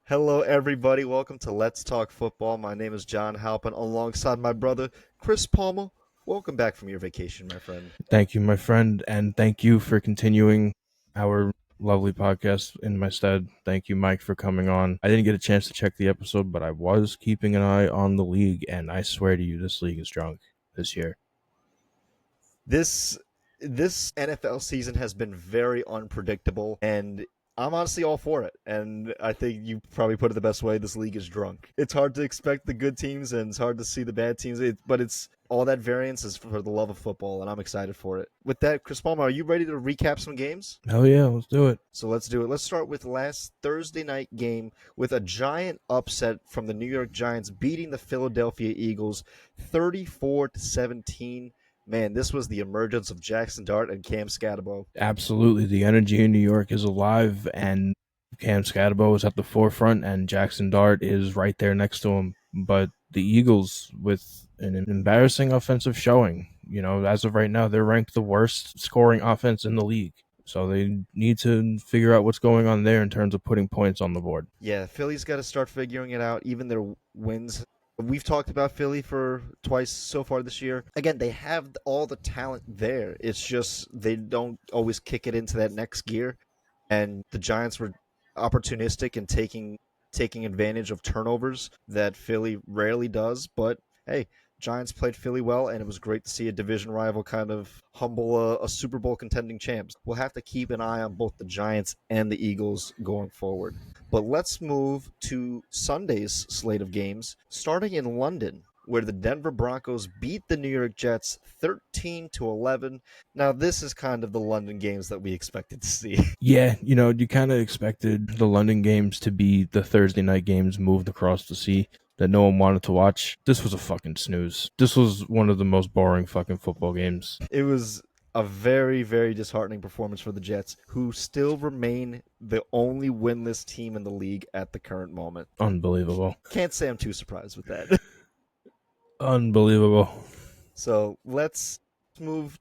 Hello, everybody. Welcome to Let's Talk Football. My name is John Halpin, alongside my brother, Chris Palma. Welcome back from your vacation, my friend. Thank you, my friend, and thank you for continuing our lovely podcast in my stead. Thank you, Mike, for coming on. I didn't get a chance to check the episode, but I was keeping an eye on the league, and I swear to you, this league is drunk this year. This this NFL season has been very unpredictable, and I'm honestly all for it. And I think you probably put it the best way. This league is drunk. It's hard to expect the good teams, and it's hard to see the bad teams. But it's all that variance is for the love of football, and I'm excited for it. With that, Chris Palmer, are you ready to recap some games? Hell yeah, let's do it. So let's do it. Let's start with last Thursday night game with a giant upset from the New York Giants beating the Philadelphia Eagles 34-17. Man, this was the emergence of Jackson Dart and Cam Scatabo. Absolutely, the energy in New York is alive, and Cam Scatabo is at the forefront, and Jackson Dart is right there next to him. But the Eagles, with an embarrassing offensive showing, as of right now, they're ranked the worst scoring offense in the league. So they need to figure out what's going on there in terms of putting points on the board. Yeah, Philly's got to start figuring it out. Even their wins. We've talked about Philly for twice so far this year. Again, they have all the talent there. It's just they don't always kick it into that next gear. And the Giants were opportunistic in taking advantage of turnovers that Philly rarely does. But hey, Giants played Philly well, and it was great to see a division rival kind of humble a Super Bowl contending champs. We'll have to keep an eye on both the Giants and the Eagles going forward. But let's move to Sunday's slate of games, starting in London, where the Denver Broncos beat the New York Jets 13-11. Now, this is kind of the London games that we expected to see. Yeah, you kind of expected the London games to be the Thursday night games moved across the sea that no one wanted to watch. This was a fucking snooze. This was one of the most boring fucking football games. It was a very, very disheartening performance for the Jets, who still remain the only winless team in the league at the current moment. Unbelievable. Can't say I'm too surprised with that. Unbelievable. So let's move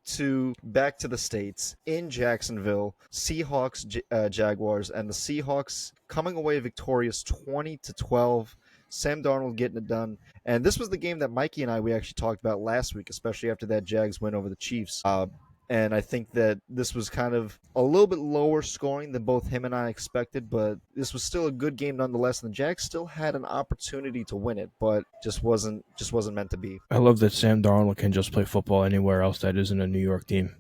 back to the States in Jacksonville. Seahawks, Jaguars, and the Seahawks coming away victorious 20-12. Sam Darnold getting it done. And this was the game that Mikey and we actually talked about last week, especially after that Jags win over the Chiefs. And I think that this was kind of a little bit lower scoring than both him and I expected, but this was still a good game nonetheless. And the Jags still had an opportunity to win it, but just wasn't meant to be. I love that Sam Darnold can just play football anywhere else that isn't a New York team.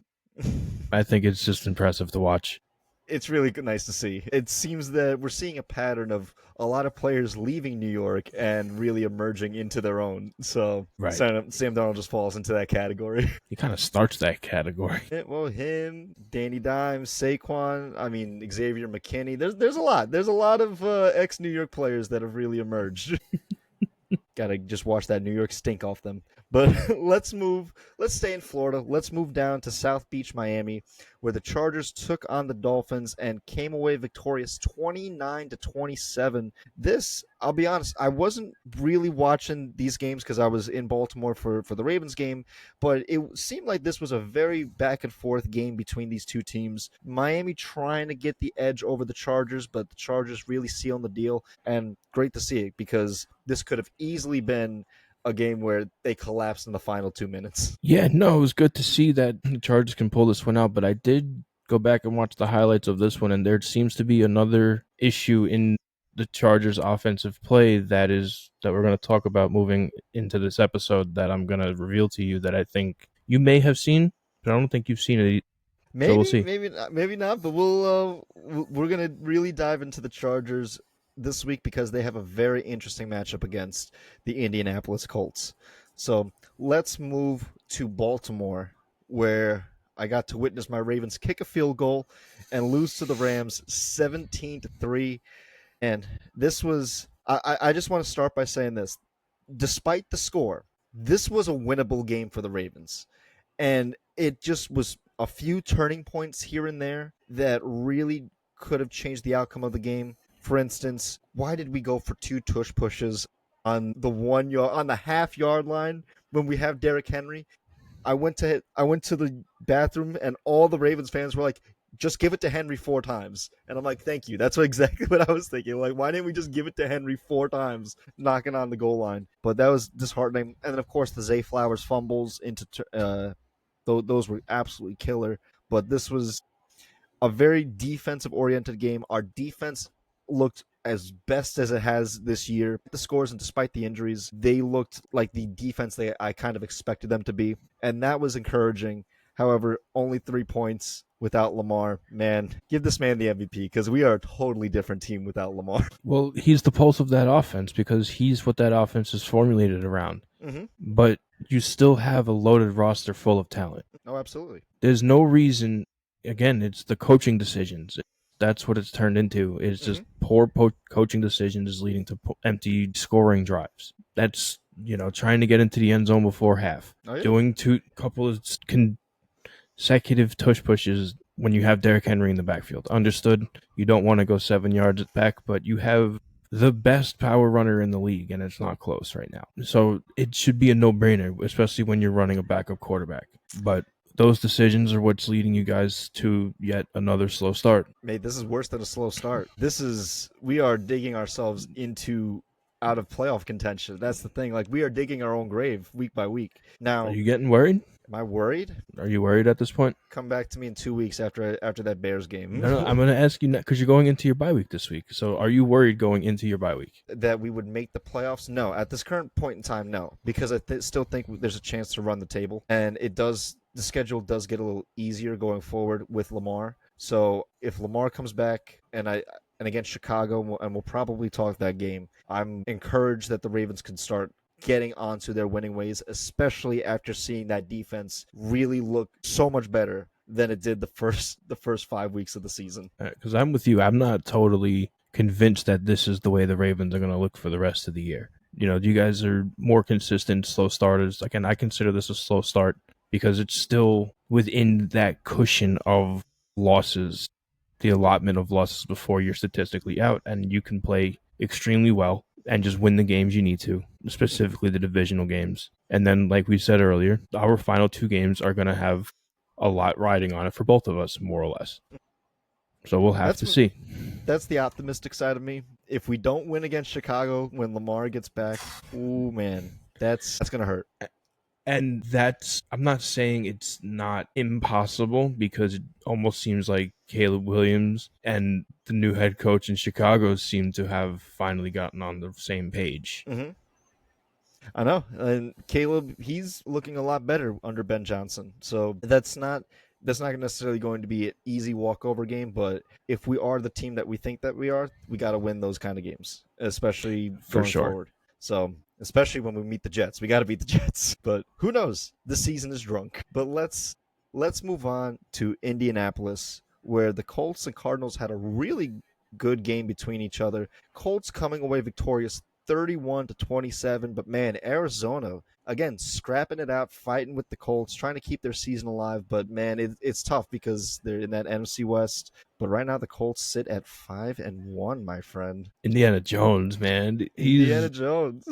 I think it's just impressive to watch. It's really nice to see. It seems that we're seeing a pattern of a lot of players leaving New York and really emerging into their own. So Right. Sam Darnold just falls into that category. He kind of starts that category. Well, him, Danny Dimes, Saquon, Xavier McKinney. There's a lot. There's a lot of ex-New York players that have really emerged. Gotta just wash that New York stink off them. But let's stay in Florida. Let's move down to South Beach, Miami, where the Chargers took on the Dolphins and came away victorious 29-27. This, I'll be honest, I wasn't really watching these games because I was in Baltimore for the Ravens game, but it seemed like this was a very back and forth game between these two teams. Miami trying to get the edge over the Chargers, but the Chargers really sealing the deal, and great to see it because this could have easily been a game where they collapsed in the final 2 minutes. Yeah, no, it was good to see that the Chargers can pull this one out, but I did go back and watch the highlights of this one, and there seems to be another issue in the Chargers' offensive play that we're going to talk about moving into this episode that I'm going to reveal to you that I think you may have seen, but I don't think you've seen it. Maybe, so we'll see. maybe not, but we're gonna really dive into the Chargers this week because they have a very interesting matchup against the Indianapolis Colts. So let's move to Baltimore, where I got to witness my Ravens kick a field goal and lose to the Rams 17-3. And this was I just want to start by saying this. Despite the score, this was a winnable game for the Ravens. And it just was a few turning points here and there that really could have changed the outcome of the game. For instance, why did we go for two tush pushes on the half-yard line when we have Derrick Henry? I went to the bathroom and all the Ravens fans were like, just give it to Henry 4 times. And I'm like, thank you. That's exactly what I was thinking. Like, why didn't we just give it to Henry 4 times, knocking on the goal line? But that was disheartening. And then, of course, the Zay Flowers fumbles those were absolutely killer. But this was a very defensive-oriented game. Our defense looked as best as it has this year. The scores, and despite the injuries, they looked like the defense I kind of expected them to be, and that was encouraging. However, only 3 points without Lamar. Man, give this man the MVP, because we are a totally different team without Lamar. Well, he's the pulse of that offense because he's what that offense is formulated around. Mm-hmm. But you still have a loaded roster full of talent. Oh, absolutely. There's no reason. Again, it's the coaching decisions. That's what it's turned into. It's just poor coaching decisions leading to empty scoring drives. That's, trying to get into the end zone before half. Oh, yeah. Doing couple of consecutive tush pushes when you have Derrick Henry in the backfield. Understood, you don't want to go 7 yards back, but you have the best power runner in the league, and it's not close right now. So it should be a no-brainer, especially when you're running a backup quarterback. But those decisions are what's leading you guys to yet another slow start. Mate, this is worse than a slow start. We are digging ourselves out of playoff contention. That's the thing. Like, we are digging our own grave week by week. Now, Are you getting worried? am I worried? Are you worried at this point? Come back to me in 2 weeks after that Bears game. No, I'm going to ask you because you're going into your bye week this week. So are you worried going into your bye week? That we would make the playoffs? No. At this current point in time, no. Because I still think there's a chance to run the table. And the schedule does get a little easier going forward with Lamar. So if Lamar comes back and against Chicago, and we'll probably talk that game, I'm encouraged that the Ravens can start getting onto their winning ways, especially after seeing that defense really look so much better than it did the first 5 weeks of the season. Because I'm with you. I'm not totally convinced that this is the way the Ravens are going to look for the rest of the year. You guys are more consistent, slow starters. Again, I consider this a slow start because it's still within that cushion of losses, the allotment of losses before you're statistically out, and you can play extremely well and just win the games you need to, specifically the divisional games. And then, like we said earlier, our final 2 games are going to have a lot riding on it for both of us, more or less. So we'll have to see. That's the optimistic side of me. If we don't win against Chicago when Lamar gets back, ooh, man, that's going to hurt. And I'm not saying it's not impossible, because it almost seems like Caleb Williams and the new head coach in Chicago seem to have finally gotten on the same page. Mm-hmm. I know. And Caleb, he's looking a lot better under Ben Johnson. So that's not necessarily going to be an easy walkover game, but if we are the team that we think that we are, we got to win those kind of games, especially going forward. So especially when we meet the Jets. We got to beat the Jets. But who knows? The season is drunk. But let's move on to Indianapolis, where the Colts and Cardinals had a really good game between each other. Colts coming away victorious 31-27, but man, Arizona, again, scrapping it out, fighting with the Colts, trying to keep their season alive. But man, it's tough because they're in that NFC West. But right now the Colts sit at 5-1, my friend. Indiana Jones, man. Indiana Jones.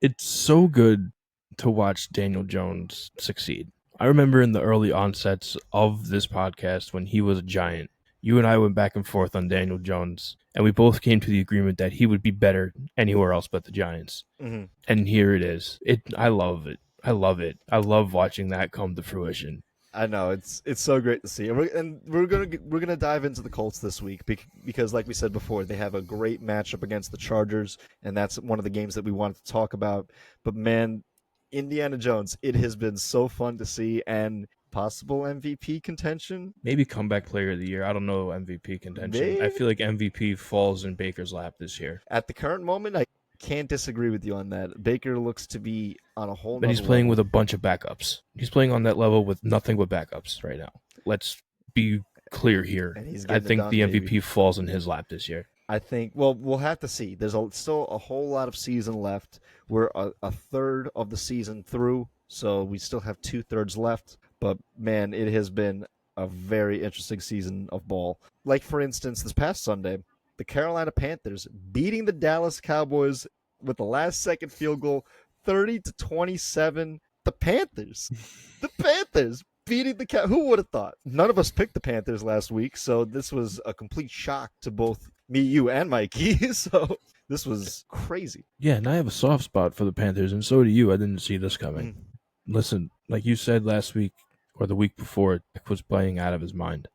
It's so good to watch Daniel Jones succeed. I remember in the early onsets of this podcast when he was a Giant, you and I went back and forth on Daniel Jones, and we both came to the agreement that he would be better anywhere else but the Giants. Mm-hmm. And here it is. I love it. I love it. I love watching that come to fruition. I know, it's so great to see, and we're gonna dive into the Colts this week because, like we said before, they have a great matchup against the Chargers, and that's one of the games that we wanted to talk about. But man, Indiana Jones, it has been so fun to see, and possible MVP contention, maybe comeback player of the year. I don't know MVP contention. Maybe. I feel like MVP falls in Baker's lap this year. At the current moment, I can't disagree with you on that. Baker looks to be on a whole. But he's playing with a bunch of backups. He's playing on that level with nothing but backups right now. Let's be clear here. I think the MVP falls in his lap this year. I think, well, we'll have to see. There's still a whole lot of season left. We're a third of the season through, so we still have 2/3 left. But man, it has been a very interesting season of ball. Like, for instance, this past Sunday, the Carolina Panthers beating the Dallas Cowboys with the last-second field goal, 30-27. The Panthers beating the cat. Who would have thought? None of us picked the Panthers last week, so this was a complete shock to both me, you, and Mikey. So this was crazy. Yeah, and I have a soft spot for the Panthers, and so do you. I didn't see this coming. Listen, like you said last week or the week before, Dak was playing out of his mind.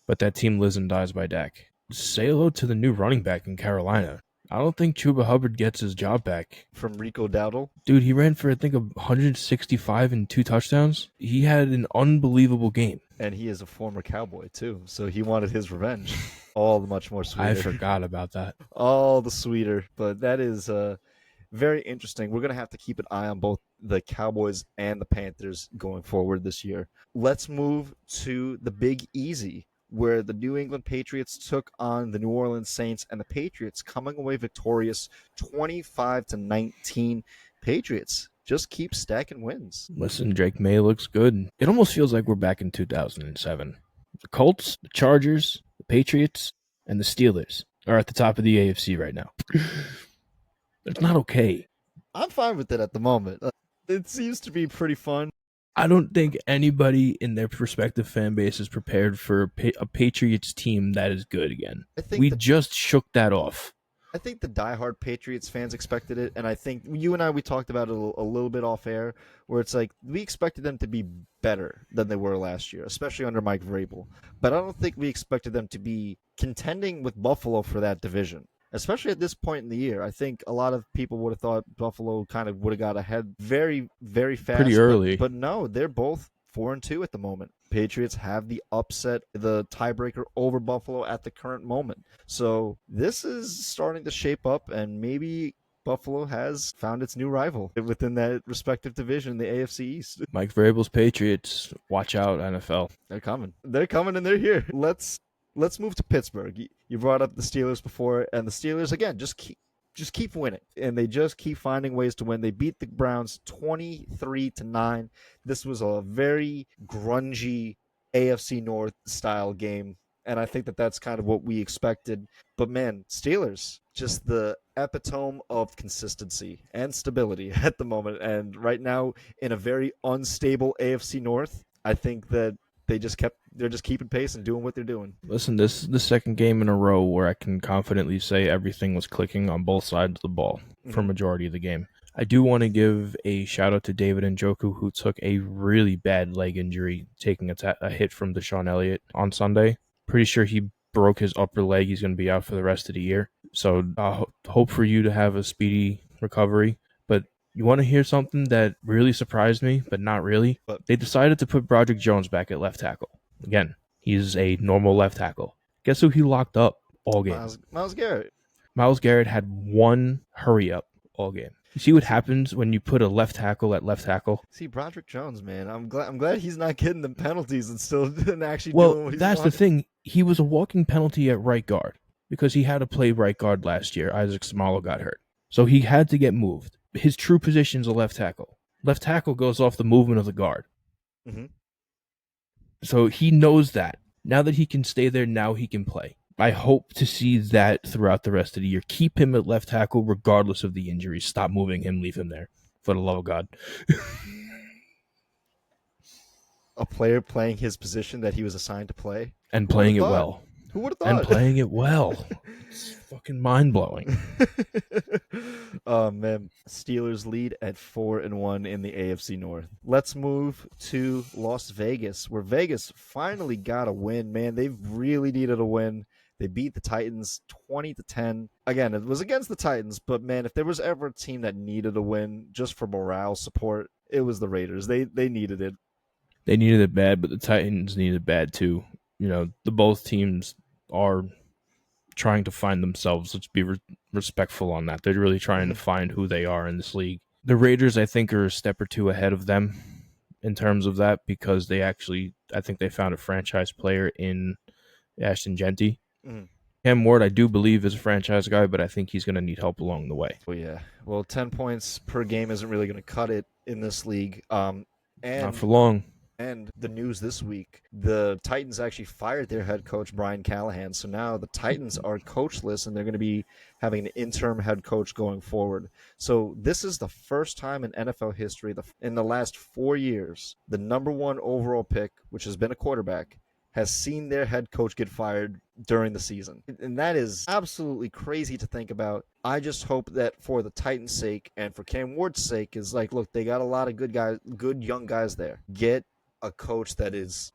But that team lives and dies by Dak. Say hello to the new running back in Carolina. I don't think Chuba Hubbard gets his job back. From Rico Dowdle? Dude, he ran for, I think, 165 and 2 touchdowns. He had an unbelievable game. And he is a former Cowboy, too, so he wanted his revenge. All the much more sweeter. I forgot about that. All the sweeter. But that is very interesting. We're going to have to keep an eye on both the Cowboys and the Panthers going forward this year. Let's move to the Big Easy, where the New England Patriots took on the New Orleans Saints, and the Patriots coming away victorious 25-19. Patriots just keep stacking wins. Listen, Drake May looks good. It almost feels like we're back in 2007. The Colts, the Chargers, the Patriots, and the Steelers are at the top of the AFC right now. It's not okay. I'm fine with it at the moment. It seems to be pretty fun. I don't think anybody in their respective fan base is prepared for a Patriots team that is good again. We just shook that off. I think the diehard Patriots fans expected it, and I think you and we talked about it a little bit off air, where it's like we expected them to be better than they were last year, especially under Mike Vrabel. But I don't think we expected them to be contending with Buffalo for that division. Especially at this point in the year, I think a lot of people would have thought Buffalo kind of would have got ahead very, very fast. Pretty early. But no, they're both 4-2 at the moment. Patriots have the tiebreaker over Buffalo at the current moment. So this is starting to shape up, and maybe Buffalo has found its new rival within that respective division, the AFC East. Mike Vrabel's Patriots, watch out, NFL. They're coming. They're coming, and they're here. Let's move to Pittsburgh. You brought up the Steelers before, and the Steelers, again, just keep winning. And they just keep finding ways to win. They beat the Browns 23-9. This was a very grungy AFC North style game, and I think that's kind of what we expected. But man, Steelers, just the epitome of consistency and stability at the moment. And right now, in a very unstable AFC North, I think that they're just keeping pace and doing what they're doing. Listen, this is the second game in a row where I can confidently say everything was clicking on both sides of the ball for a majority of the game. I do want to give a shout out to David Njoku, who took a really bad leg injury, taking a hit from Deshaun Elliott on Sunday. Pretty sure he broke his upper leg. He's going to be out for the rest of the year. So hope for you to have a speedy recovery. But you want to hear something that really surprised me, but not really? They decided to put Broderick Jones back at left tackle. Again, he's a normal left tackle. Guess who he locked up all game? Myles Garrett. Myles Garrett had one hurry up all game. You see what happens when you put a left tackle at left tackle? See, Broderick Jones, man, I'm glad he's not getting the penalties and still actually doing what he's that's the thing. He was a walking penalty at right guard because he had to play right guard last year. Isaac Smalo got hurt. So he had to get moved. His true position is a left tackle. Left tackle goes off the movement of the guard. Mm-hmm. So he knows that. Now that he can stay there, now he can play. I hope to see that throughout the rest of the year. Keep him at left tackle regardless of the injuries. Stop moving him. Leave him there. For the love of God. A player playing his position that he was assigned to play. And playing it well. Who would have thought? And playing it well. It's fucking mind-blowing. Oh, man. Steelers lead at 4-1 in the AFC North. Let's move to Las Vegas, where Vegas finally got a win. Man, they really needed a win. They beat the Titans 20-10. Again, it was against the Titans, but man, if there was ever a team that needed a win just for morale support, it was the Raiders. They needed it. They needed it bad, but the Titans needed it bad too. You know, both teams are trying to find themselves. Let's be respectful on that. They're really trying to find who they are in this league. The Raiders, I think, are a step or two ahead of them in terms of that because I think they found a franchise player in Ashton Genty. Mm. Cam Ward, I do believe, is a franchise guy, but I think he's going to need help along the way. Well, yeah. Well, 10 points per game isn't really going to cut it in this league. Not for long. And the news this week, the Titans actually fired their head coach, Brian Callahan. So now the Titans are coachless, and they're going to be having an interim head coach going forward. So this is the first time in NFL history, in the last 4 years, the number one overall pick, which has been a quarterback, has seen their head coach get fired during the season. And that is absolutely crazy to think about. I just hope that for the Titans' sake and for Cam Ward's sake is like, look, they got a lot of good guys, good young guys there. Get a coach that is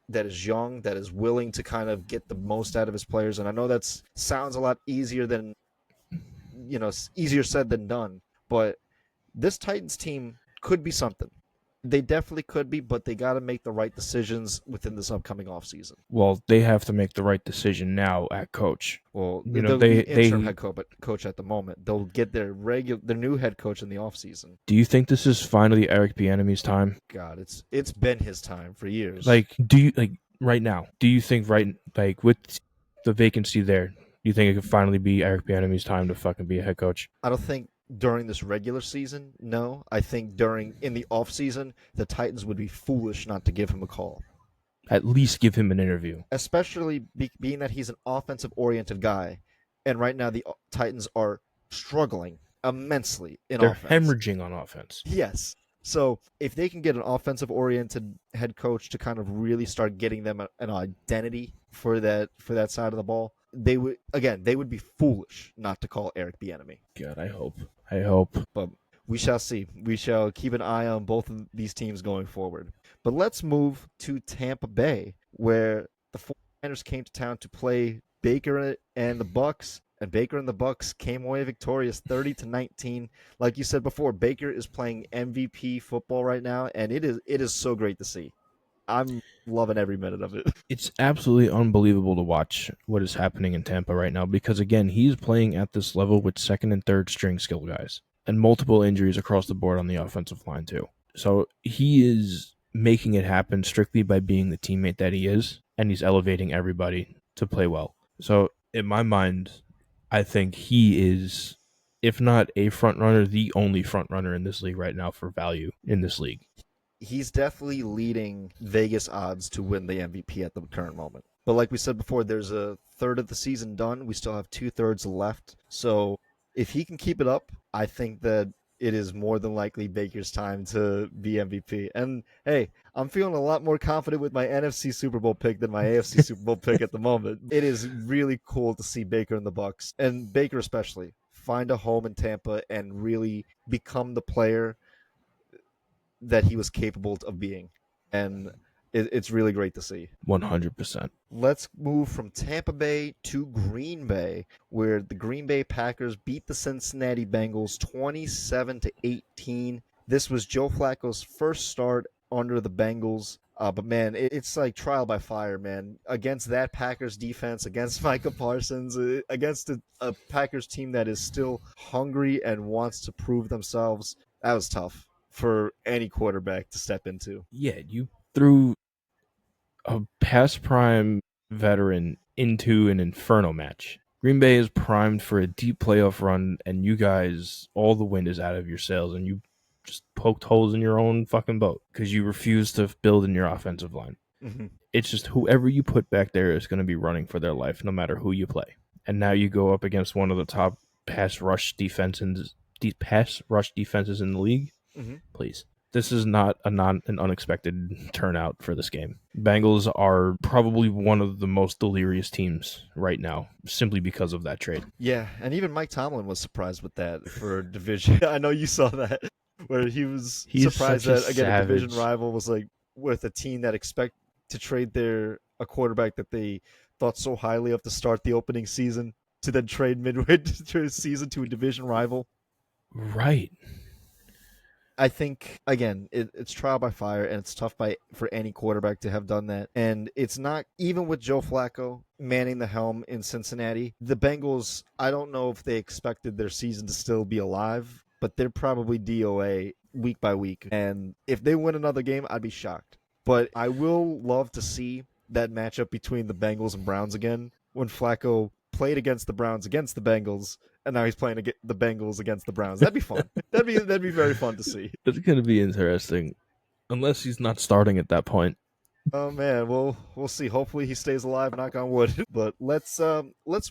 young, that is willing to kind of get the most out of his players. And I know that sounds a lot easier than, easier said than done, but this Titans team could be something. They definitely could be, but they got to make the right decisions within this upcoming offseason. Well, they have to make the right decision now at coach. Well, they'll be interim head coach at the moment. They'll get their new head coach in the offseason. Do you think this is finally Eric Bieniemy's time? God, it's been his time for years. Right now? Do you think with the vacancy there, do you think it could finally be Eric Bieniemy's time to fucking be a head coach? I don't think during this regular season, no. I think in the offseason, the Titans would be foolish not to give him a call. At least give him an interview. Especially being that he's an offensive-oriented guy. And right now, the Titans are struggling immensely in offense. They're hemorrhaging on offense. Yes. So if they can get an offensive-oriented head coach to kind of really start getting them an identity for that side of the ball, they would be foolish not to call Eric Bieniemy. God, I hope. But we shall see. We shall keep an eye on both of these teams going forward. But let's move to Tampa Bay, where the 49ers came to town to play Baker and the Bucks. And Baker and the Bucks came away victorious 30-19. Like you said before, Baker is playing MVP football right now, and it is so great to see. I'm loving every minute of it. It's absolutely unbelievable to watch what is happening in Tampa right now because, again, he's playing at this level with second and third string skill guys and multiple injuries across the board on the offensive line too. So he is making it happen strictly by being the teammate that he is, and he's elevating everybody to play well. So in my mind, I think he is, if not a front runner, the only front runner in this league right now for value in this league. He's definitely leading Vegas odds to win the MVP at the current moment. But like we said before, there's a third of the season done. We still have 2/3 left. So if he can keep it up, I think that it is more than likely Baker's time to be MVP. And hey, I'm feeling a lot more confident with my NFC Super Bowl pick than my AFC Super Bowl pick at the moment. It is really cool to see Baker and the Bucks, and Baker especially, find a home in Tampa and really become the player that he was capable of being. And it's really great to see. 100%. Let's move from Tampa Bay to Green Bay, where the Green Bay Packers beat the Cincinnati Bengals 27-18. This was Joe Flacco's first start under the Bengals. But man, it's like trial by fire, man. Against that Packers defense, against Micah Parsons, against a Packers team that is still hungry and wants to prove themselves. That was tough for any quarterback to step into. Yeah, you threw a past prime veteran into an inferno match. Green Bay is primed for a deep playoff run, and you guys, all the wind is out of your sails, and you just poked holes in your own fucking boat because you refuse to build in your offensive line. Mm-hmm. It's just whoever you put back there is going to be running for their life, no matter who you play. And now you go up against one of the top pass rush defenses in the league. Mm-hmm. Please. This is not an unexpected turnout for this game. Bengals are probably one of the most delirious teams right now, simply because of that trade. Yeah, and even Mike Tomlin was surprised with that for division. I know you saw that, where he's surprised that, again, a division rival was like with a team that expect to trade a quarterback that they thought so highly of to start the opening season, to then trade midway through the season to a division rival. Right. I think, again, it's trial by fire, and it's tough for any quarterback to have done that. And it's not, even with Joe Flacco manning the helm in Cincinnati, the Bengals, I don't know if they expected their season to still be alive, but they're probably DOA week by week. And if they win another game, I'd be shocked. But I will love to see that matchup between the Bengals and Browns again, when Flacco played against the Browns against the Bengals, and now he's playing the Bengals against the Browns. That'd be fun. That'd be very fun to see. It's going to be interesting, unless he's not starting at that point. Oh man, well we'll see. Hopefully he stays alive, knock on wood. But let's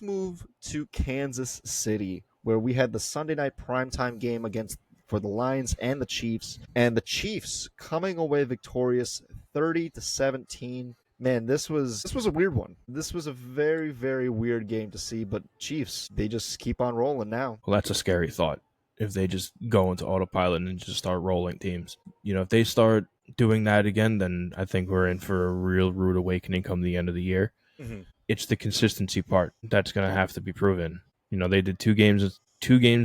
move to Kansas City, where we had the Sunday night primetime game against for the Lions and the Chiefs, and the Chiefs coming away victorious 30-17. Man, this was a weird one. This was a very, very weird game to see, but Chiefs, they just keep on rolling now. Well, that's a scary thought. If they just go into autopilot and just start rolling teams, if they start doing that again, then I think we're in for a real rude awakening come the end of the year. Mm-hmm. It's the consistency part that's going to have to be proven. They did two games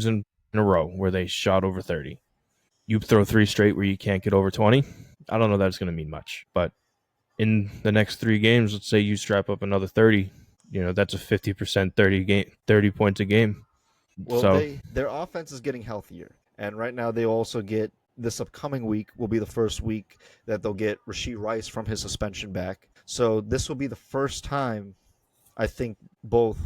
in a row where they shot over 30. You throw three straight where you can't get over 20. I don't know that it's going to mean much, but in the next 3 games, let's say you strap up another 30. That's a 50% 30 points a game. Well, So their offense is getting healthier, and right now they also get this upcoming week will be the first week that they'll get Rashee Rice from his suspension back. So this will be the first time I think both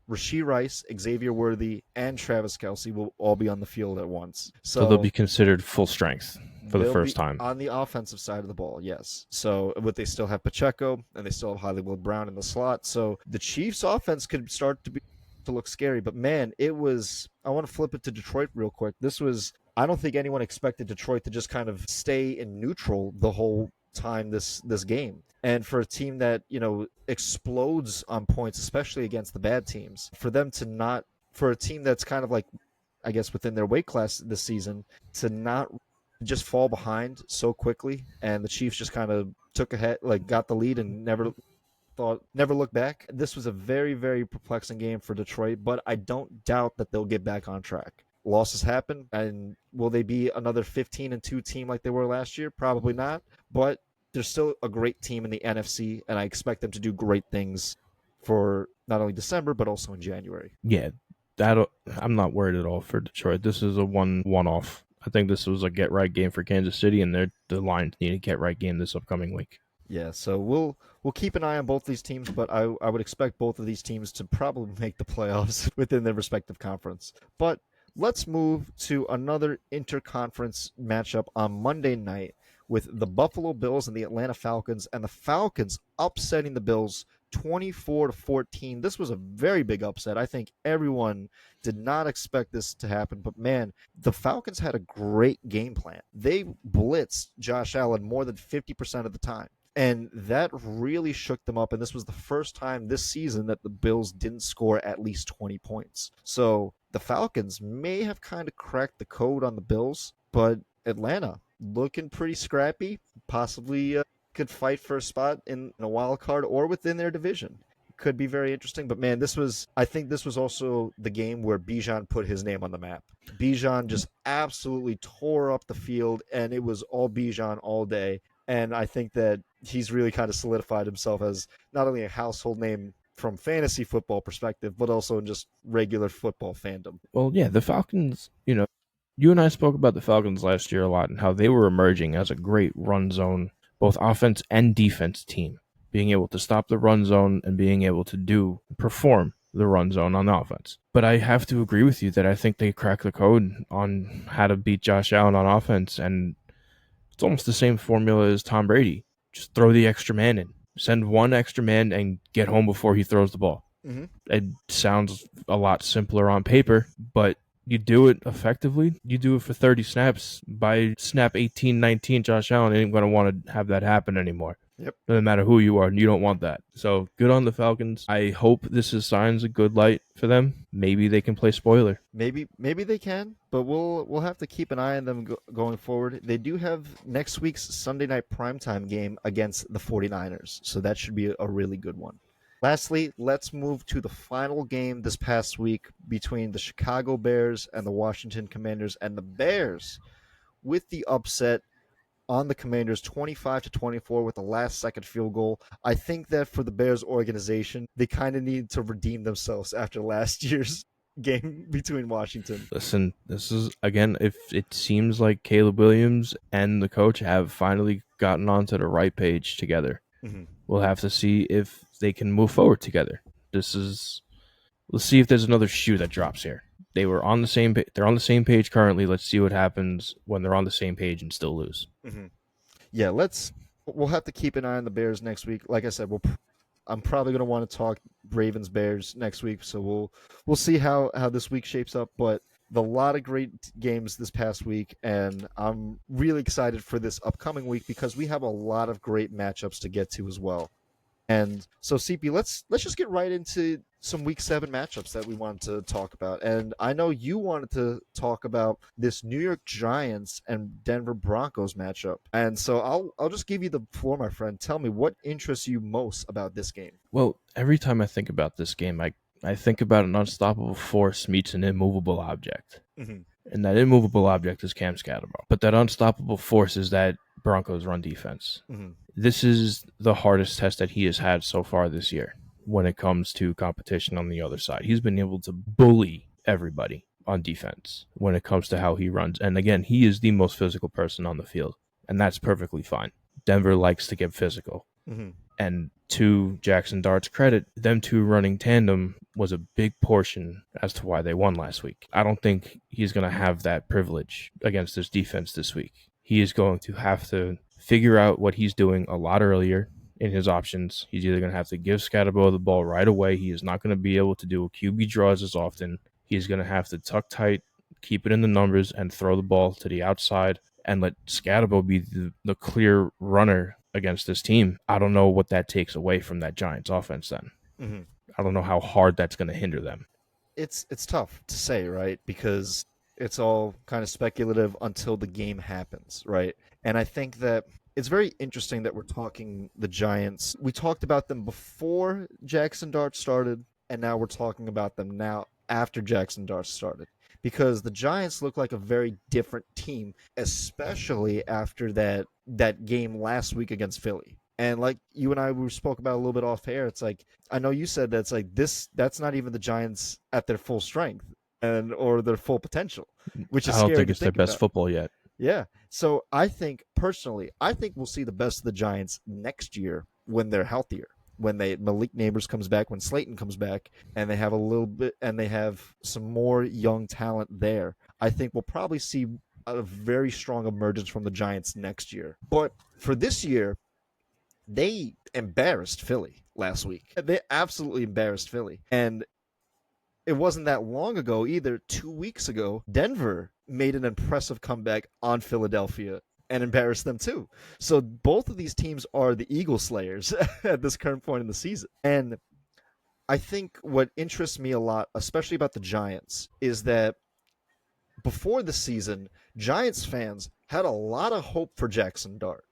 Rashee Rice, Xavier Worthy, and Travis Kelce will all be on the field at once. So they'll So be considered full strength for the they'll first be time. on the offensive side of the ball, yes. So, but they still have Pacheco and they still have Hollywood Brown in the slot. So the Chiefs' offense could start to look scary. But man, it was. I want to flip it to Detroit real quick. This was. I don't think anyone expected Detroit to just kind of stay in neutral the whole time this game. And for a team that explodes on points, especially against the bad teams, for them to not, for a team that's kind of like, I guess within their weight class this season, to not just fall behind so quickly, and the Chiefs just kind of took ahead, like got the lead, and never looked back. This was a very, very perplexing game for Detroit, but I don't doubt that they'll get back on track. Losses happen, and will they be another 15-2 team like they were last year? Probably not, but they're still a great team in the NFC, and I expect them to do great things for not only December but also in January. Yeah, that I'm not worried at all for Detroit. This is a one-off. I think this was a get-right game for Kansas City, and the Lions need a get-right game this upcoming week. Yeah, so we'll keep an eye on both these teams, but I would expect both of these teams to probably make the playoffs within their respective conference. But let's move to another interconference matchup on Monday night with the Buffalo Bills and the Atlanta Falcons, and the Falcons upsetting the Bills 24-14. This was a very big upset. I think everyone did not expect this to happen, but man, the Falcons had a great game plan. They blitzed Josh Allen more than 50% of the time. And that really shook them up. And this was the first time this season that the Bills didn't score at least 20 points. So the Falcons may have kind of cracked the code on the Bills, but Atlanta looking pretty scrappy, possibly could fight for a spot in a wild card or within their division. Could be very interesting, but man, I think this was also the game where Bijan put his name on the map. Bijan just absolutely tore up the field, and it was all Bijan all day. And I think that he's really kind of solidified himself as not only a household name from fantasy football perspective, but also in just regular football fandom. Well, yeah, the Falcons, you and I spoke about the Falcons last year a lot and how they were emerging as a great run zone, both offense and defense team, being able to stop the run zone and being able to perform the run zone on offense. But I have to agree with you that I think they cracked the code on how to beat Josh Allen on offense, and it's almost the same formula as Tom Brady. Just throw the extra man in. Send one extra man and get home before he throws the ball. Mm-hmm. It sounds a lot simpler on paper, but you do it effectively. You do it for 30 snaps. By snap 18, 19, Josh Allen ain't going to want to have that happen anymore. Yep. Doesn't matter who you are, and you don't want that. So good on the Falcons. I hope this is signs of good light for them. Maybe they can play spoiler. Maybe they can, but we'll have to keep an eye on them going forward. They do have next week's Sunday night primetime game against the 49ers, so that should be a really good one. Lastly, let's move to the final game this past week between the Chicago Bears and the Washington Commanders, and the Bears with the upset on the Commanders 25-24 with the last second field goal. I think that for the Bears organization, they kind of need to redeem themselves after last year's game between Washington. Listen, this is, again, if it seems like Caleb Williams and the coach have finally gotten onto the right page together. Mm-hmm. We'll have to see if they can move forward together. Let's see if there's another shoe that drops here. They're on the same page currently. Let's see what happens when they're on the same page and still lose. Mm-hmm. Yeah, let's we'll have to keep an eye on the Bears next week. Like I said, I'm probably going to want to talk Ravens Bears next week, so we'll see how this week shapes up. But a lot of great games this past week, and I'm really excited for this upcoming week because we have a lot of great matchups to get to as well. And so, CP, let's just get right into some Week 7 matchups that we wanted to talk about. And I know you wanted to talk about this New York Giants and Denver Broncos matchup. And so I'll just give you the floor, my friend. Tell me what interests you most about this game. Well, every time I think about this game, I think about an unstoppable force meets an immovable object. Mm-hmm. And that immovable object is Cam Scatterbo. But that unstoppable force is that Broncos run defense. Mm-hmm. This is the hardest test that he has had so far this year when it comes to competition on the other side. He's been able to bully everybody on defense when it comes to how he runs. And again, he is the most physical person on the field, and that's perfectly fine. Denver likes to get physical. Mm-hmm. And to Jackson Dart's credit, them two running tandem was a big portion as to why they won last week. I don't think he's going to have that privilege against this defense this week. He is going to have to figure out what he's doing a lot earlier in his options. He's either going to have to give Scatterbo the ball right away. He is not going to be able to do a QB draws as often. He's going to have to tuck tight, keep it in the numbers, and throw the ball to the outside and let Scatterbo be the clear runner against this team. I don't know what that takes away from that Giants offense then. Mm-hmm. I don't know how hard that's going to hinder them. It's tough to say, right? Because it's all kind of speculative until the game happens, right? And I think that it's very interesting that we're talking the Giants. We talked about them before Jackson Dart started, and now we're talking about them now after Jackson Dart started. Because the Giants look like a very different team, especially after that game last week against Philly. And like you and I we spoke about a little bit off air, it's like I know you said that's like that's not even the Giants at their full strength and or their full potential, which is I don't scary think to it's their think best about. football yet. Yeah. So I think personally, I think we'll see the best of the Giants next year when they're healthier. When Malik Neighbors comes back, when Slayton comes back, and they have a little bit, and they have some more young talent there. I think we'll probably see a very strong emergence from the Giants next year. But for this year, they embarrassed Philly last week. They absolutely embarrassed Philly. And it wasn't that long ago either. 2 weeks ago, Denver made an impressive comeback on Philadelphia and embarrassed them too. So both of these teams are the Eagle Slayers at this current point in the season. And I think what interests me a lot, especially about the Giants, is that before the season, Giants fans had a lot of hope for Jackson Dart.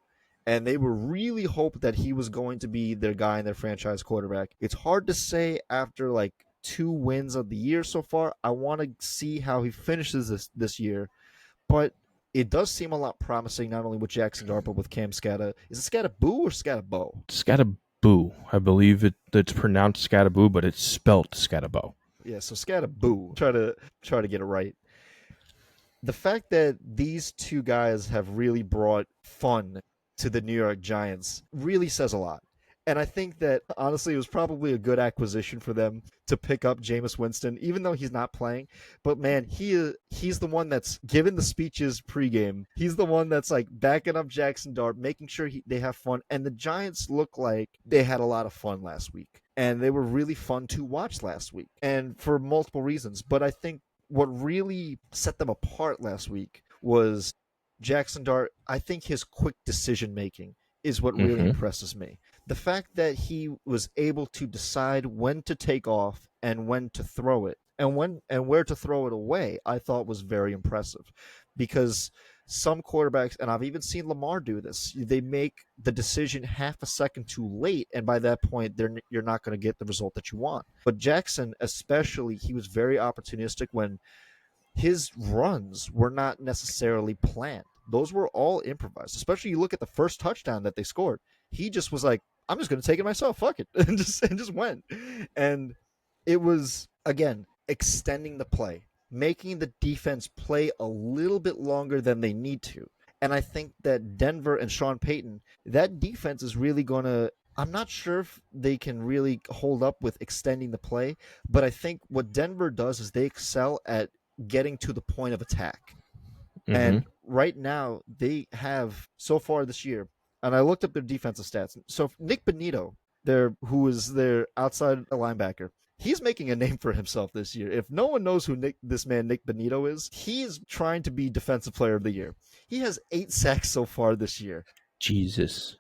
And they were really hoped that he was going to be their guy and their franchise quarterback. It's hard to say after like 2 wins of the year so far. I want to see how he finishes this year, but it does seem a lot promising, not only with Jackson Dart, but with Cam Scatta. Is it Scattaboo or Scatabo? Scattaboo. I believe it's pronounced Scattaboo, but it's spelt Scatabo. Yeah, so Scattaboo. Try to get it right. The fact that these two guys have really brought fun to the New York Giants really says a lot. And I think that honestly, it was probably a good acquisition for them to pick up Jameis Winston, even though he's not playing. But man, he's the one that's giving the speeches pregame. He's the one that's like backing up Jackson Dart, making sure they have fun. And the Giants look like they had a lot of fun last week, and they were really fun to watch last week, and for multiple reasons. But I think what really set them apart last week was Jackson Dart. I think his quick decision making is what really Mm-hmm. impresses me. The fact that he was able to decide when to take off and when to throw it and where to throw it away, I thought was very impressive. Because some quarterbacks, and I've even seen Lamar do this, they make the decision half a second too late, and by that point, you're not going to get the result that you want. But Jackson, especially, he was very opportunistic when his runs were not necessarily planned. Those were all improvised. Especially you look at the first touchdown that they scored. He just was like, I'm just going to take it myself. Fuck it. And just went. And it was, again, extending the play, making the defense play a little bit longer than they need to. And I think that Denver and Sean Payton, that defense is really going to. I'm not sure if they can really hold up with extending the play, but I think what Denver does is they excel at getting to the point of attack. Mm-hmm. And right now, they have, so far this year, and I looked up their defensive stats. So Nick Bonito, who is their outside linebacker, he's making a name for himself this year. If no one knows who this man Nick Bonito is, he is trying to be Defensive Player of the Year. He has 8 sacks so far this year. Jesus.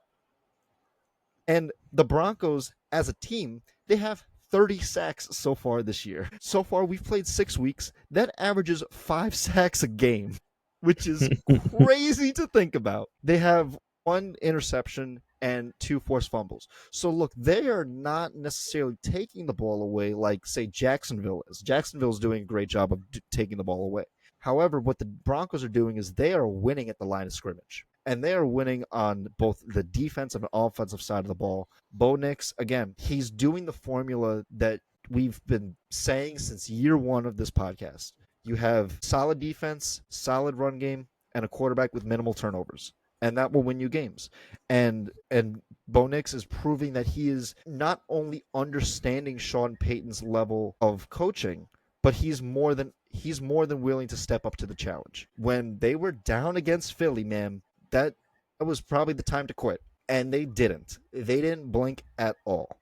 And the Broncos, as a team, they have 30 sacks so far this year. So far, we've played 6 weeks. That averages 5 sacks a game, which is crazy to think about. They have 1 interception and 2 forced fumbles. So look, they are not necessarily taking the ball away like, say, Jacksonville is. Jacksonville is doing a great job of taking the ball away. However, what the Broncos are doing is they are winning at the line of scrimmage. And they are winning on both the defensive and offensive side of the ball. Bo Nix, again, he's doing the formula that we've been saying since year 1 of this podcast. You have solid defense, solid run game, and a quarterback with minimal turnovers. And that will win you games. And Bo Nix is proving that he is not only understanding Sean Payton's level of coaching, but he's more than willing to step up to the challenge. When they were down against Philly, man, that was probably the time to quit. And they didn't. They didn't blink at all.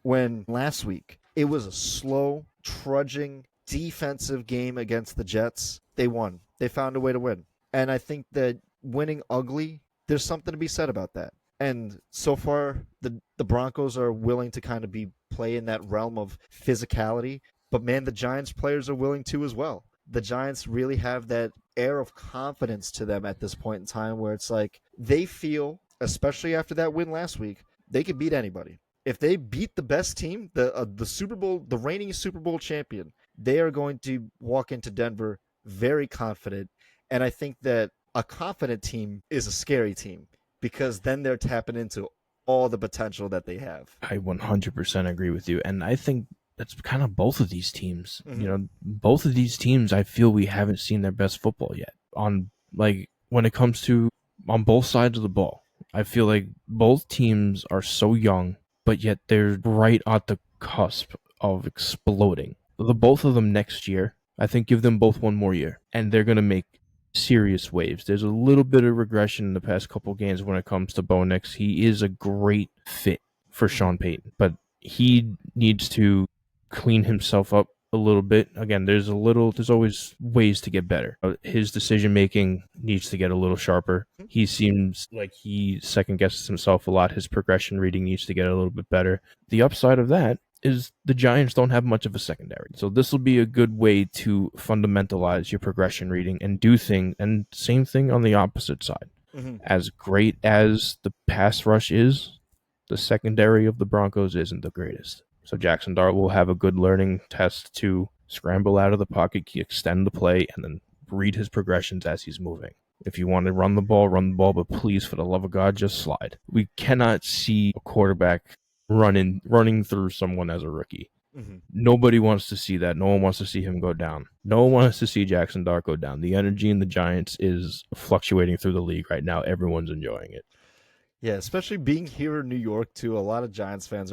When last week, it was a slow, trudging, defensive game against the Jets, they won. They found a way to win. And I think that winning ugly, there's something to be said about that. And so far, the Broncos are willing to kind of play in that realm of physicality. But man, the Giants players are willing to as well. The Giants really have that air of confidence to them at this point in time where it's like they feel, especially after that win last week, they could beat anybody. If they beat the best team, the Super Bowl, the reigning Super Bowl champion, they are going to walk into Denver very confident. And I think that a confident team is a scary team because then they're tapping into all the potential that they have. I 100% agree with you. And I think that's kind of both of these teams. Mm-hmm. You know, both of these teams, I feel we haven't seen their best football yet. On when it comes to on both sides of the ball, I feel like both teams are so young, but yet they're right at the cusp of exploding. The both of them next year, I think, give them both 1 more year, and they're going to make serious waves. There's a little bit of regression in the past couple games when it comes to Bo Nix. He is a great fit for Sean Payton, but he needs to clean himself up a little bit. Again, there's always ways to get better. His decision making needs to get a little sharper. He seems like he second guesses himself a lot. His progression reading needs to get a little bit better. The upside of that is the Giants don't have much of a secondary. So this will be a good way to fundamentalize your progression reading and do things. And same thing on the opposite side. Mm-hmm. As great as the pass rush is, the secondary of the Broncos isn't the greatest. So Jackson Dart will have a good learning test to scramble out of the pocket, extend the play, and then read his progressions as he's moving. If you want to run the ball, but please, for the love of God, just slide. We cannot see a quarterback running through someone as a rookie. Mm-hmm. Nobody wants to see that. No one wants to see him go down. No one wants to see Jackson Dart go down. The energy in the Giants is fluctuating through the league right now. Everyone's enjoying it. Yeah, especially being here in New York, too. A lot of Giants fans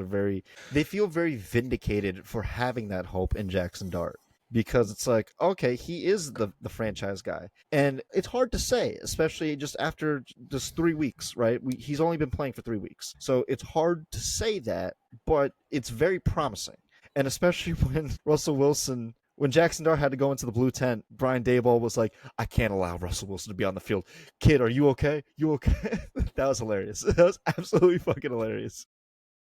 they feel very vindicated for having that hope in Jackson Dart. Because it's like, okay, he is the franchise guy. And it's hard to say, especially just after just 3 weeks, right? He's only been playing for 3 weeks. So it's hard to say that, but it's very promising. And especially when Jackson Dart had to go into the blue tent, Brian Daboll was like, I can't allow Russell Wilson to be on the field. Kid, are you okay? You okay? That was hilarious. That was absolutely fucking hilarious.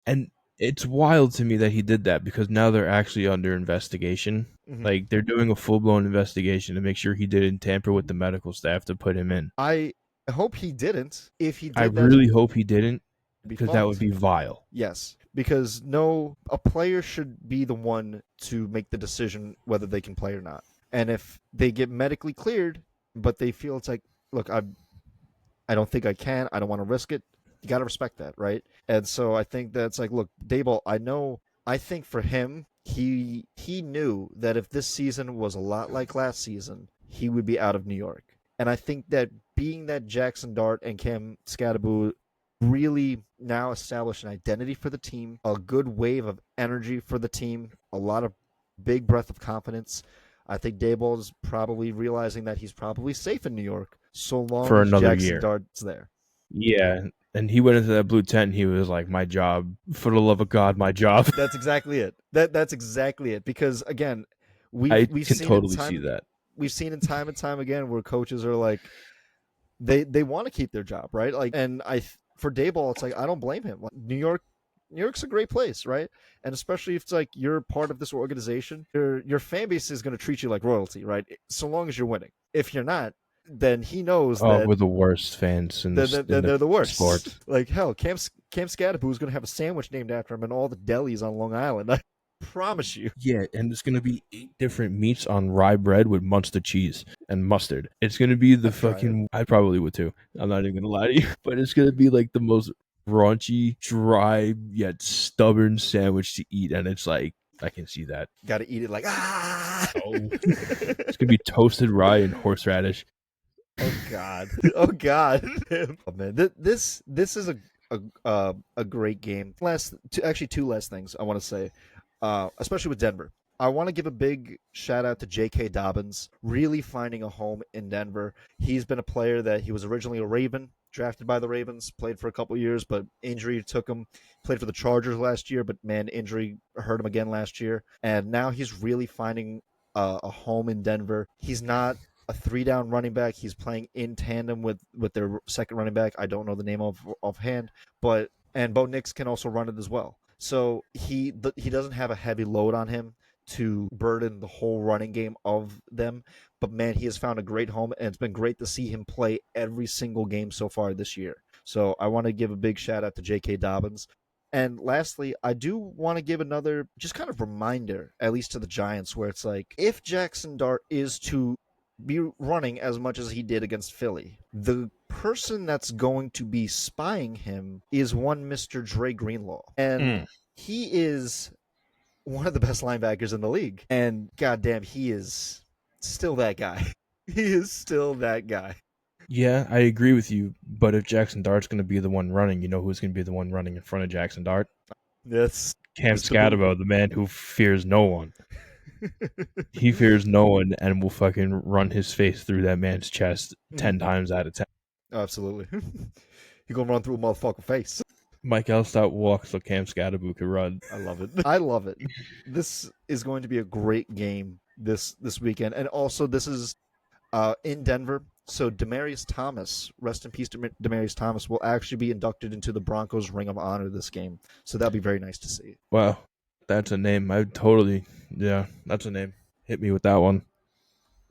And it's wild to me that he did that because now they're actually under investigation. Mm-hmm. Like, they're doing a full-blown investigation to make sure he didn't tamper with the medical staff to put him in. I hope he didn't. If he did, I really hope he didn't, because that would be vile. Yes, because a player should be the one to make the decision whether they can play or not. And if they get medically cleared, but they feel it's like, look, I don't think I can. I don't want to risk it. You got to respect that, right? And so I think that's like, look, Daboll, I think for him, he knew that if this season was a lot like last season, he would be out of New York. And I think that being that Jackson Dart and Cam Scadaboo really now establish an identity for the team, a good wave of energy for the team, a lot of big breath of confidence. I think Daboll is probably realizing that he's probably safe in New York so long for as another Jackson year. Dart's there. Yeah, And he went into that blue tent and he was like, my job, for the love of God, my job. That's exactly it. That's exactly it. Because again, I we've can seen in totally see time that. we've seen in time and time again where coaches are like they want to keep their job, right? Like, and for Dayball, it's like I don't blame him. Like, New York's a great place, right? And especially if it's like you're part of this organization, your fan base is going to treat you like royalty, right? So long as you're winning. If you're not, then he knows Oh, that we're the worst fans in then the they're the worst. sport. Like hell, Cam Scadaboo is going to have a sandwich named after him in all the delis on Long Island. I promise you. Yeah, and it's gonna be 8 different meats on rye bread with Munster cheese and mustard. It's gonna be the I'd try it. fucking. I probably would too. I'm not even gonna lie to you, but it's gonna be like the most raunchy, dry yet stubborn sandwich to eat, and it's like I can see that. Got to eat it like Oh, it's gonna be toasted rye and horseradish. Oh God! Oh God! Oh, man, this is a great game. Actually, two last things I want to say, especially with Denver. I want to give a big shout out to J.K. Dobbins, really finding a home in Denver. He's been a player that he was originally a Raven, drafted by the Ravens, played for a couple years, but injury took him. Played for the Chargers last year, but man, injury hurt him again last year, and now he's really finding a home in Denver. He's not a 3-down running back. He's playing in tandem with their second running back. I don't know the name offhand, but and Bo Nix can also run it as well. So he doesn't have a heavy load on him to burden the whole running game of them. But man, he has found a great home, and it's been great to see him play every single game so far this year. So I want to give a big shout out to J.K. Dobbins. And lastly, I do want to give another just kind of reminder, at least to the Giants, where it's like if Jackson Dart is to be running as much as he did against Philly, the person that's going to be spying him is one Mr. Dre Greenlaw. And he is one of the best linebackers in the league. And goddamn, he is still that guy. He is still that guy. Yeah, I agree with you. But if Jackson Dart's going to be the one running, you know who's going to be the one running in front of Jackson Dart? That's Cam Mr. Boom. Scadabo, the man who fears no one. He fears no one and will fucking run his face through that man's chest 10 times out of 10. Absolutely. You're going to run through a motherfucking face. Mike Elstott walks so Cam Scadaboo can run. I love it. I love it. This is going to be a great game this weekend. And also, this is in Denver. So Demaryius Thomas, rest in peace, Demaryius Thomas, will actually be inducted into the Broncos Ring of Honor this game. So that'll be very nice to see. Wow, that's a name. Yeah, that's a name. Hit me with that one.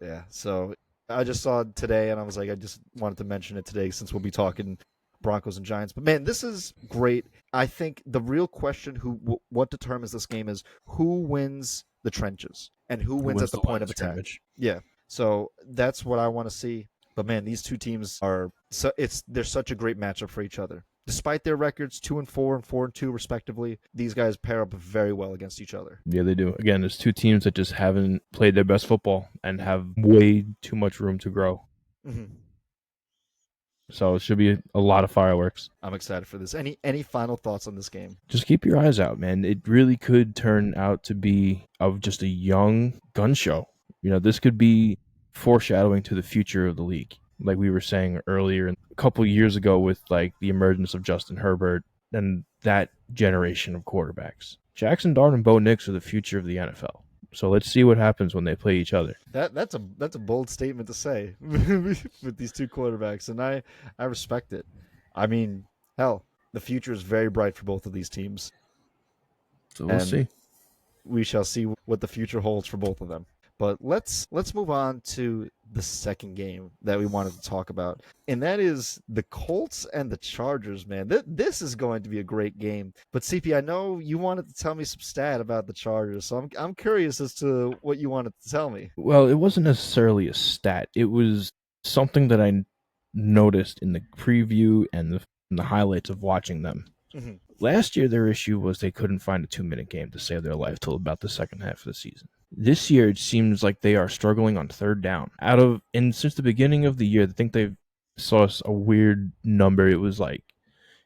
Yeah, so I just saw it today, and I was like, I just wanted to mention it today since we'll be talking Broncos and Giants. But man, this is great. I think the real question, what determines this game, is who wins the trenches and who wins at the point of attack. Scrimmage. Yeah, so that's what I want to see. But man, these two teams they're such a great matchup for each other. Despite their records, 2-4 and 4-2 respectively, these guys pair up very well against each other. Yeah, they do. Again, there's two teams that just haven't played their best football and have way too much room to grow. Mm-hmm. So it should be a lot of fireworks. I'm excited for this. Any final thoughts on this game? Just keep your eyes out, man. It really could turn out to be just a young gun show. You know, this could be foreshadowing to the future of the league. Like we were saying earlier, a couple years ago with like the emergence of Justin Herbert and that generation of quarterbacks. Jackson Dart and Bo Nix are the future of the NFL. So let's see what happens when they play each other. That's a bold statement to say with these two quarterbacks, and I respect it. I mean, hell, the future is very bright for both of these teams. So we'll see. We shall see what the future holds for both of them. But let's move on to the second game that we wanted to talk about, and that is the Colts and the Chargers, man. This is going to be a great game. But CP, I know you wanted to tell me some stat about the Chargers, so I'm curious as to what you wanted to tell me. Well, it wasn't necessarily a stat. It was something that I noticed in the preview and the highlights of watching them. Mm-hmm. Last year, their issue was they couldn't find a 2-minute game to save their life till about the second half of the season. This year, it seems like they are struggling on third down. Since the beginning of the year, I think they saw a weird number. It was like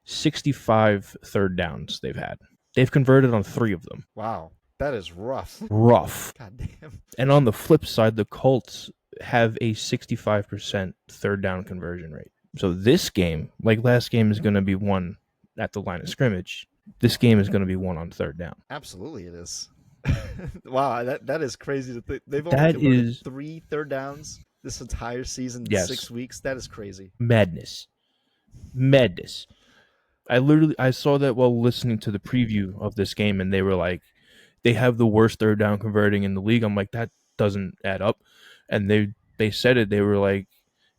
65 third downs they've had. They've converted on 3 of them. Wow, that is rough. Rough. God damn. And on the flip side, the Colts have a 65% third down conversion rate. So this game, like last game, is going to be won at the line of scrimmage. This game is going to be won on third down. Absolutely, it is. Wow, that is crazy to think. They've only That converted is 3 third downs this entire season in yes, 6 weeks. That is crazy. madness. I saw that while listening to the preview of this game, and they were like, they have the worst third down converting in the league. I'm like, that doesn't add up. And they said it. They were like,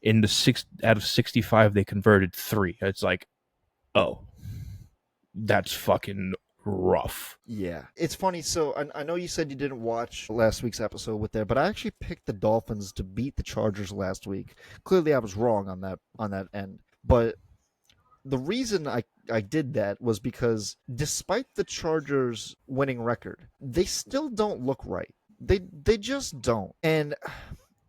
in the 6 out of 65, they converted 3. It's like, oh, that's fucking rough. Yeah, it's funny. So I know you said you didn't watch last week's episode with there, but I actually picked the Dolphins to beat the Chargers last week. Clearly, I was wrong on that end, but the reason I did that was because despite the Chargers winning record, they still don't look right. They just don't. And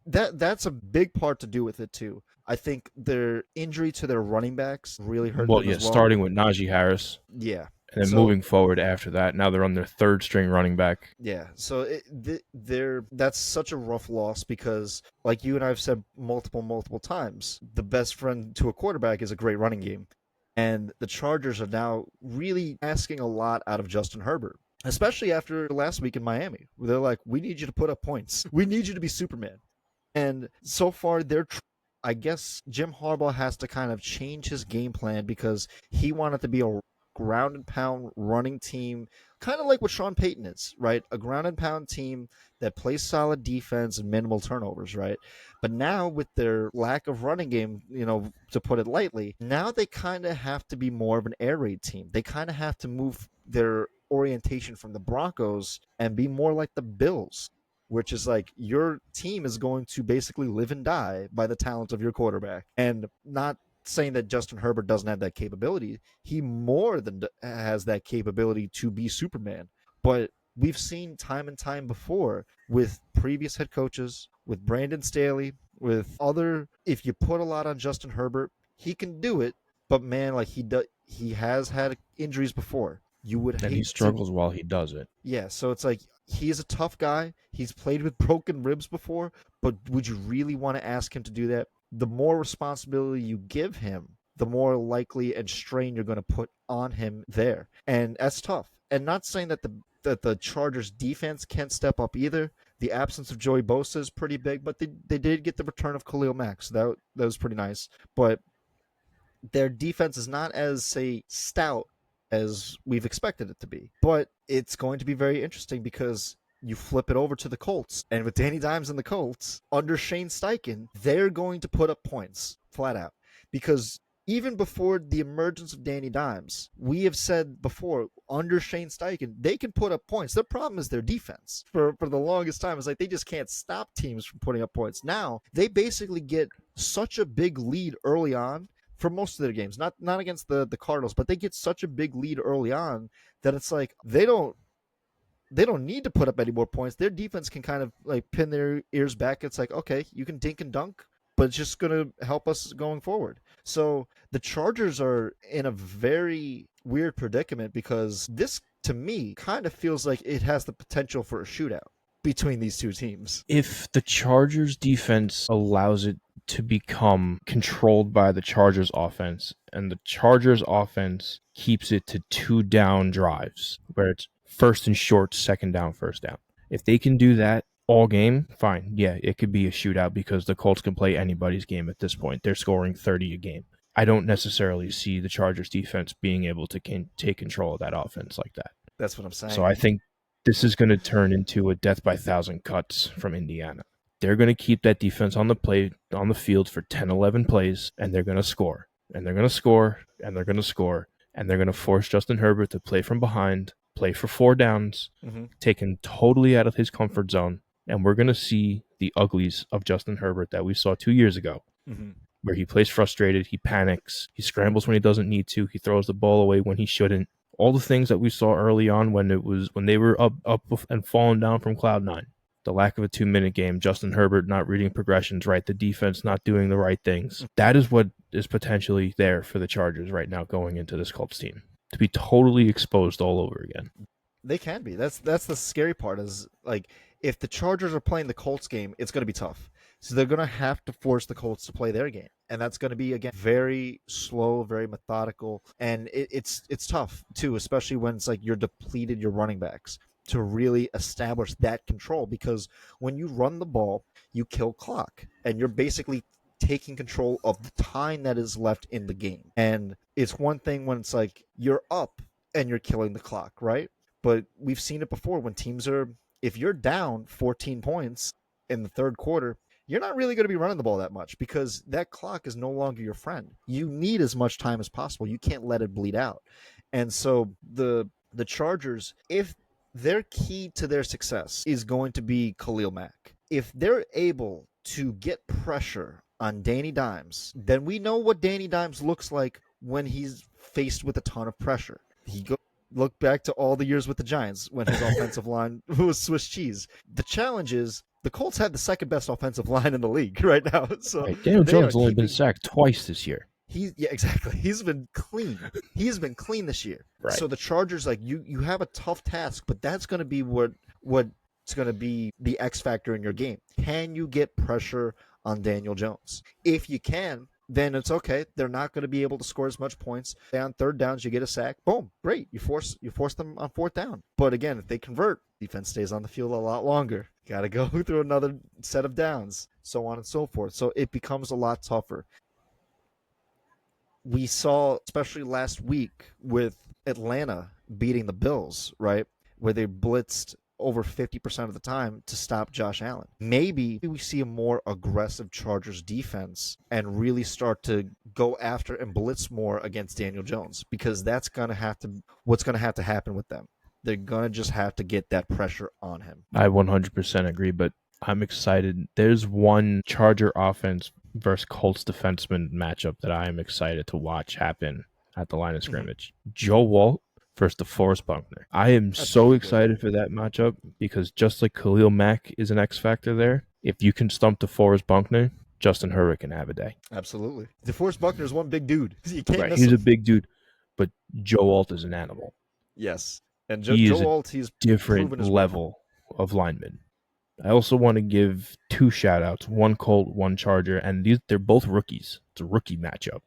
that's a big part to do with it too. I think their injury to their running backs really hurt Well, them yeah, as well. starting with Najee Harris. Yeah. And then So- moving forward after that, now they're on their third string running back. Yeah, so that's such a rough loss because, like you and I have said multiple times, the best friend to a quarterback is a great running game. And the Chargers are now really asking a lot out of Justin Herbert, especially after last week in Miami, where they're like, we need you to put up points. We need you to be Superman. And so far, I guess Jim Harbaugh has to kind of change his game plan because he wanted to be a ground and pound running team, kind of like what Sean Payton is, right? A ground and pound team that plays solid defense and minimal turnovers, right? But now with their lack of running game, to put it lightly, now they kind of have to be more of an air raid team. They kind of have to move their orientation from the Broncos and be more like the Bills, which is like your team is going to basically live and die by the talent of your quarterback. And not saying that Justin Herbert doesn't have that capability. He more than has that capability to be Superman. But we've seen time and time before with previous head coaches, with Brandon Staley, with if you put a lot on Justin Herbert, he can do it. But man, like he has had injuries before. You would hate And he struggles while he does it. Yeah, so it's like he's a tough guy. He's played with broken ribs before, but would you really want to ask him to do that? The more responsibility you give him, the more likely and strain you're going to put on him there. And that's tough. And not saying that the Chargers defense can't step up either. The absence of Joey Bosa is pretty big, but they did get the return of Khalil Mack, so that was pretty nice. But their defense is not as, say, stout as we've expected it to be. But it's going to be very interesting because you flip it over to the Colts, and with Danny Dimes and the Colts, under Shane Steichen, they're going to put up points, flat out. Because even before the emergence of Danny Dimes, we have said before, under Shane Steichen, they can put up points. Their problem is their defense. For the longest time, it's like they just can't stop teams from putting up points. Now, they basically get such a big lead early on for most of their games, not against the Cardinals, but they get such a big lead early on that it's like they don't need to put up any more points. Their defense can kind of like pin their ears back. It's like, okay, you can dink and dunk, but it's just going to help us going forward. So the Chargers are in a very weird predicament because this, to me, kind of feels like it has the potential for a shootout between these two teams. If the Chargers defense allows it to become controlled by the Chargers offense, and the Chargers offense keeps it to 2 down drives, where it's first and short, second down, first down. If they can do that all game, fine. Yeah, it could be a shootout because the Colts can play anybody's game at this point. They're scoring 30 a game. I don't necessarily see the Chargers defense being able to take control of that offense like that. That's what I'm saying. So I think this is going to turn into a death by 1,000 cuts from Indiana. They're going to keep that defense on the field for 10, 11 plays, and they're going to score. And they're going to score, and they're going to score, and they're going to force Justin Herbert to play from behind, play for 4 downs, take him totally out of his comfort zone, and we're going to see the uglies of Justin Herbert that we saw 2 years ago, where he plays frustrated, he panics, he scrambles when he doesn't need to, he throws the ball away when he shouldn't. All the things that we saw early on when they were up and falling down from cloud 9. The lack of a 2-minute game, Justin Herbert not reading progressions right, the defense not doing the right things. That is what is potentially there for the Chargers right now going into this Colts team. To be totally exposed all over again. They can be. That's the scary part is, like, if the Chargers are playing the Colts game, it's going to be tough. So they're going to have to force the Colts to play their game. And that's going to be, again, very slow, very methodical. And it's tough, too, especially when it's like you're depleted your running backs to really establish that control. Because when you run the ball, you kill clock. And you're basically taking control of the time that is left in the game. And it's one thing when it's like you're up and you're killing the clock, right? But we've seen it before when teams are, if you're down 14 points in the third quarter, you're not really going to be running the ball that much because that clock is no longer your friend. You need as much time as possible. You can't let it bleed out. And so the Chargers, if their key to their success is going to be Khalil Mack, if they're able to get pressure on Danny Dimes, then we know what Danny Dimes looks like when he's faced with a ton of pressure. Look back to all the years with the Giants when his offensive line was Swiss cheese. The challenge is the Colts have the second best offensive line in the league right now. So right. Daniel Jones only been sacked twice this year. Exactly. He's been clean. He's been clean this year. Right. So the Chargers, like you have a tough task, but that's going to be what's going to be the X factor in your game. Can you get pressure on Daniel Jones? If you can, then it's okay. They're not going to be able to score as much points. On third downs, you get a sack. Boom, great. You force them on fourth down. But again, if they convert, defense stays on the field a lot longer. Got to go through another set of downs, so on and so forth. So it becomes a lot tougher. We saw, especially last week with Atlanta beating the Bills, right, where they blitzed over 50% of the time to stop Josh Allen. Maybe we see a more aggressive Chargers defense and really start to go after and blitz more against Daniel Jones, because that's going to have to, what's going to have to happen with them. They're going to just have to get that pressure on him. I 100% agree, but I'm excited. There's one Charger offense versus Colts defenseman matchup that I am excited to watch happen at the line of scrimmage. Mm-hmm. Joe Walt versus DeForest Buckner. I am so excited for that matchup because just like Khalil Mack is an X factor there, if you can stump DeForest Buckner, Justin Herbert can have a day. Absolutely. DeForest Buckner is one big dude. You can't right, miss he's him. a big dude, but Joe Walt is an animal. Yes. And Joe Walt, he's different level of lineman. I also want to give two shout-outs, one Colt, one Charger, and they're both rookies. It's a rookie matchup.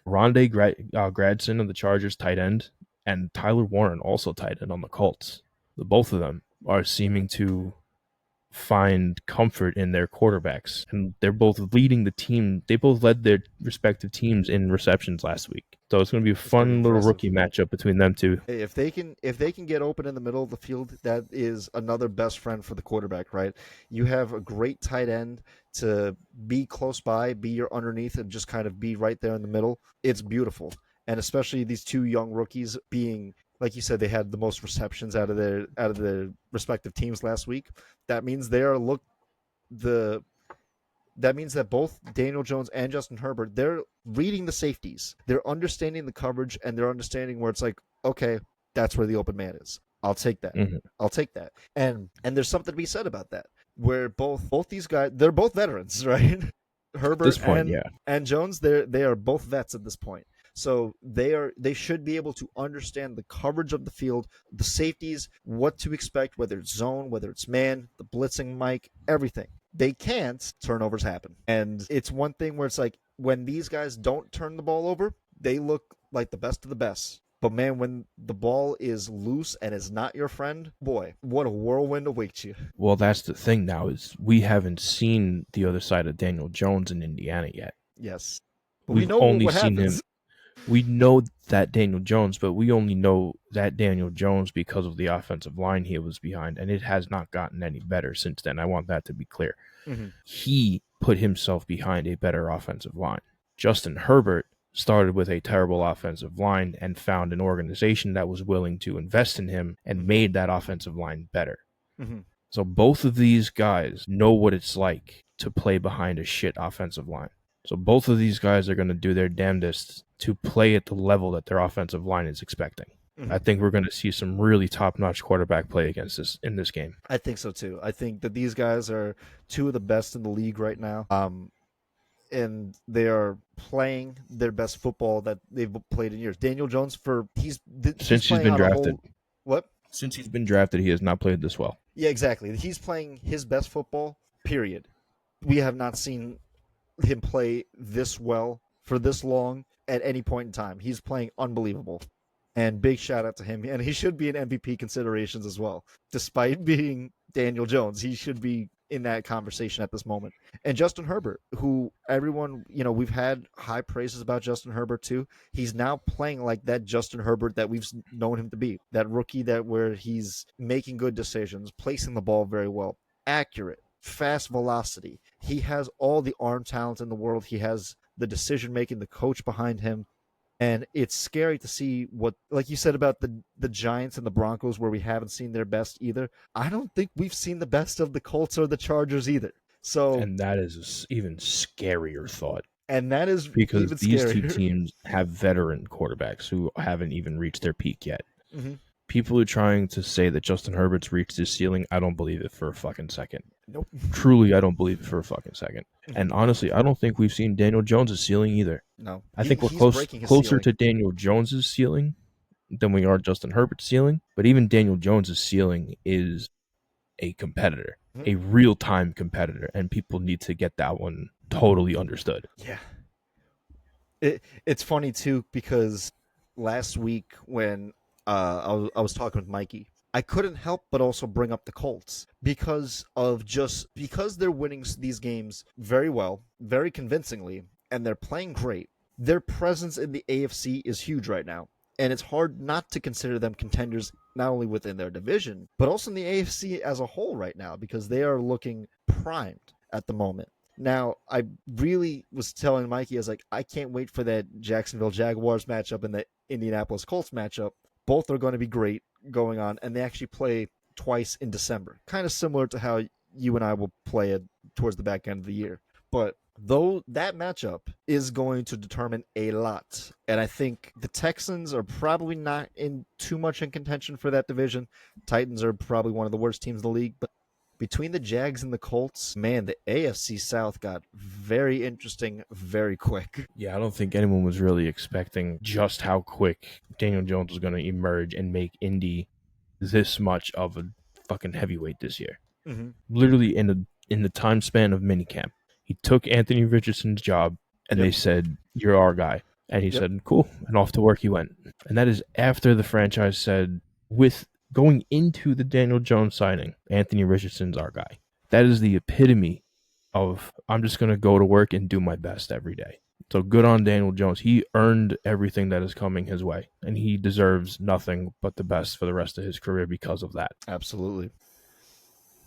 Rondé Gradson of the Chargers, tight end, and Tyler Warren, also tight end on the Colts. Both of them are seeming to find comfort in their quarterbacks, and they're both leading the team. They both led their respective teams in receptions last week. So it's going to be a fun little rookie matchup between them two. Hey, if they can get open in the middle of the field, that is another best friend for the quarterback, right? You have a great tight end to be close by, be your underneath, and just kind of be right there in the middle. It's beautiful. And especially these two young rookies being, like you said, they had the most receptions out of their respective teams last week. That means that means that both Daniel Jones and Justin Herbert, they're reading the safeties. They're understanding the coverage, and they're understanding where it's like, okay, that's where the open man is. I'll take that. Mm-hmm. I'll take that. And there's something to be said about that, where both these guys, they're both veterans, right? Herbert and Jones, they are both vets at this point. So they should be able to understand the coverage of the field, the safeties, what to expect, whether it's zone, whether it's man, the blitzing mic, everything. They can't, turnovers happen. And it's one thing where it's like when these guys don't turn the ball over, they look like the best of the best. But man, when the ball is loose and is not your friend, boy, what a whirlwind awaits you. Well, that's the thing now is we haven't seen the other side of Daniel Jones in Indiana yet. Yes. But we've only seen him. We know that Daniel Jones, but we only know that Daniel Jones because of the offensive line he was behind, and it has not gotten any better since then. I want that to be clear. Mm-hmm. He put himself behind a better offensive line. Justin Herbert started with a terrible offensive line and found an organization that was willing to invest in him and made that offensive line better. Mm-hmm. So both of these guys know what it's like to play behind a shit offensive line. So both of these guys are going to do their damnedest to play at the level that their offensive line is expecting. Mm-hmm. I think we're going to see some really top-notch quarterback play in this game. I think so too. I think that these guys are two of the best in the league right now. And they are playing their best football that they've played in years. Daniel Jones, since he's been drafted. Since he's been drafted, he has not played this well. Yeah, exactly. He's playing his best football, period. we have not seen him play this well for this long at any point in time. He's playing unbelievable. And big shout out to him. And he should be in MVP considerations as well. Despite being Daniel Jones, he should be in that conversation at this moment. And Justin Herbert, who everyone, we've had high praises about Justin Herbert too. He's now playing like that Justin Herbert that we've known him to be. That rookie where he's making good decisions, placing the ball very well, accurate, fast velocity. He has all the arm talent in the world. He has the decision making, the coach behind him. And it's scary to see what, like you said about the Giants and the Broncos, where we haven't seen their best either. I don't think we've seen the best of the Colts or the Chargers either. So, and that is an even scarier thought. And that is because even these scarier. two teams have veteran quarterbacks who haven't even reached their peak yet. Mm-hmm. People are trying to say that Justin Herbert's reached his ceiling. I don't believe it for a fucking second. Nope. Truly, I don't believe it for a fucking second. Mm-hmm. And honestly, I don't think we've seen Daniel Jones' ceiling either. No. I think we're closer to Daniel Jones' ceiling than we are Justin Herbert's ceiling. But even Daniel Jones' ceiling is a competitor, a real-time competitor, and people need to get that one totally understood. Yeah. It's funny, too, because last week when I was talking with Mikey, I couldn't help but also bring up the Colts because they're winning these games very well, very convincingly, and they're playing great. Their presence in the AFC is huge right now, and it's hard not to consider them contenders not only within their division, but also in the AFC as a whole right now because they are looking primed at the moment. Now, I really was telling Mikey, I was like, I can't wait for that Jacksonville Jaguars matchup and the Indianapolis Colts matchup. Both are going to be great going on, and they actually play twice in December. Kind of similar to how you and I will play it towards the back end of the year. But though that matchup is going to determine a lot, and I think the Texans are probably not in too much in contention for that division. Titans are probably one of the worst teams in the league, but between the Jags and the Colts, man, the AFC South got very interesting very quick. Yeah, I don't think anyone was really expecting just how quick Daniel Jones was going to emerge and make Indy this much of a fucking heavyweight this year. Mm-hmm. Literally in the time span of minicamp. He took Anthony Richardson's job, and they said, "You're our guy." And he said, "Cool," and off to work he went. And that is after the franchise said, with going into the Daniel Jones signing, Anthony Richardson's our guy. That is the epitome of, I'm just going to go to work and do my best every day. So good on Daniel Jones. He earned everything that is coming his way, and he deserves nothing but the best for the rest of his career because of that. Absolutely.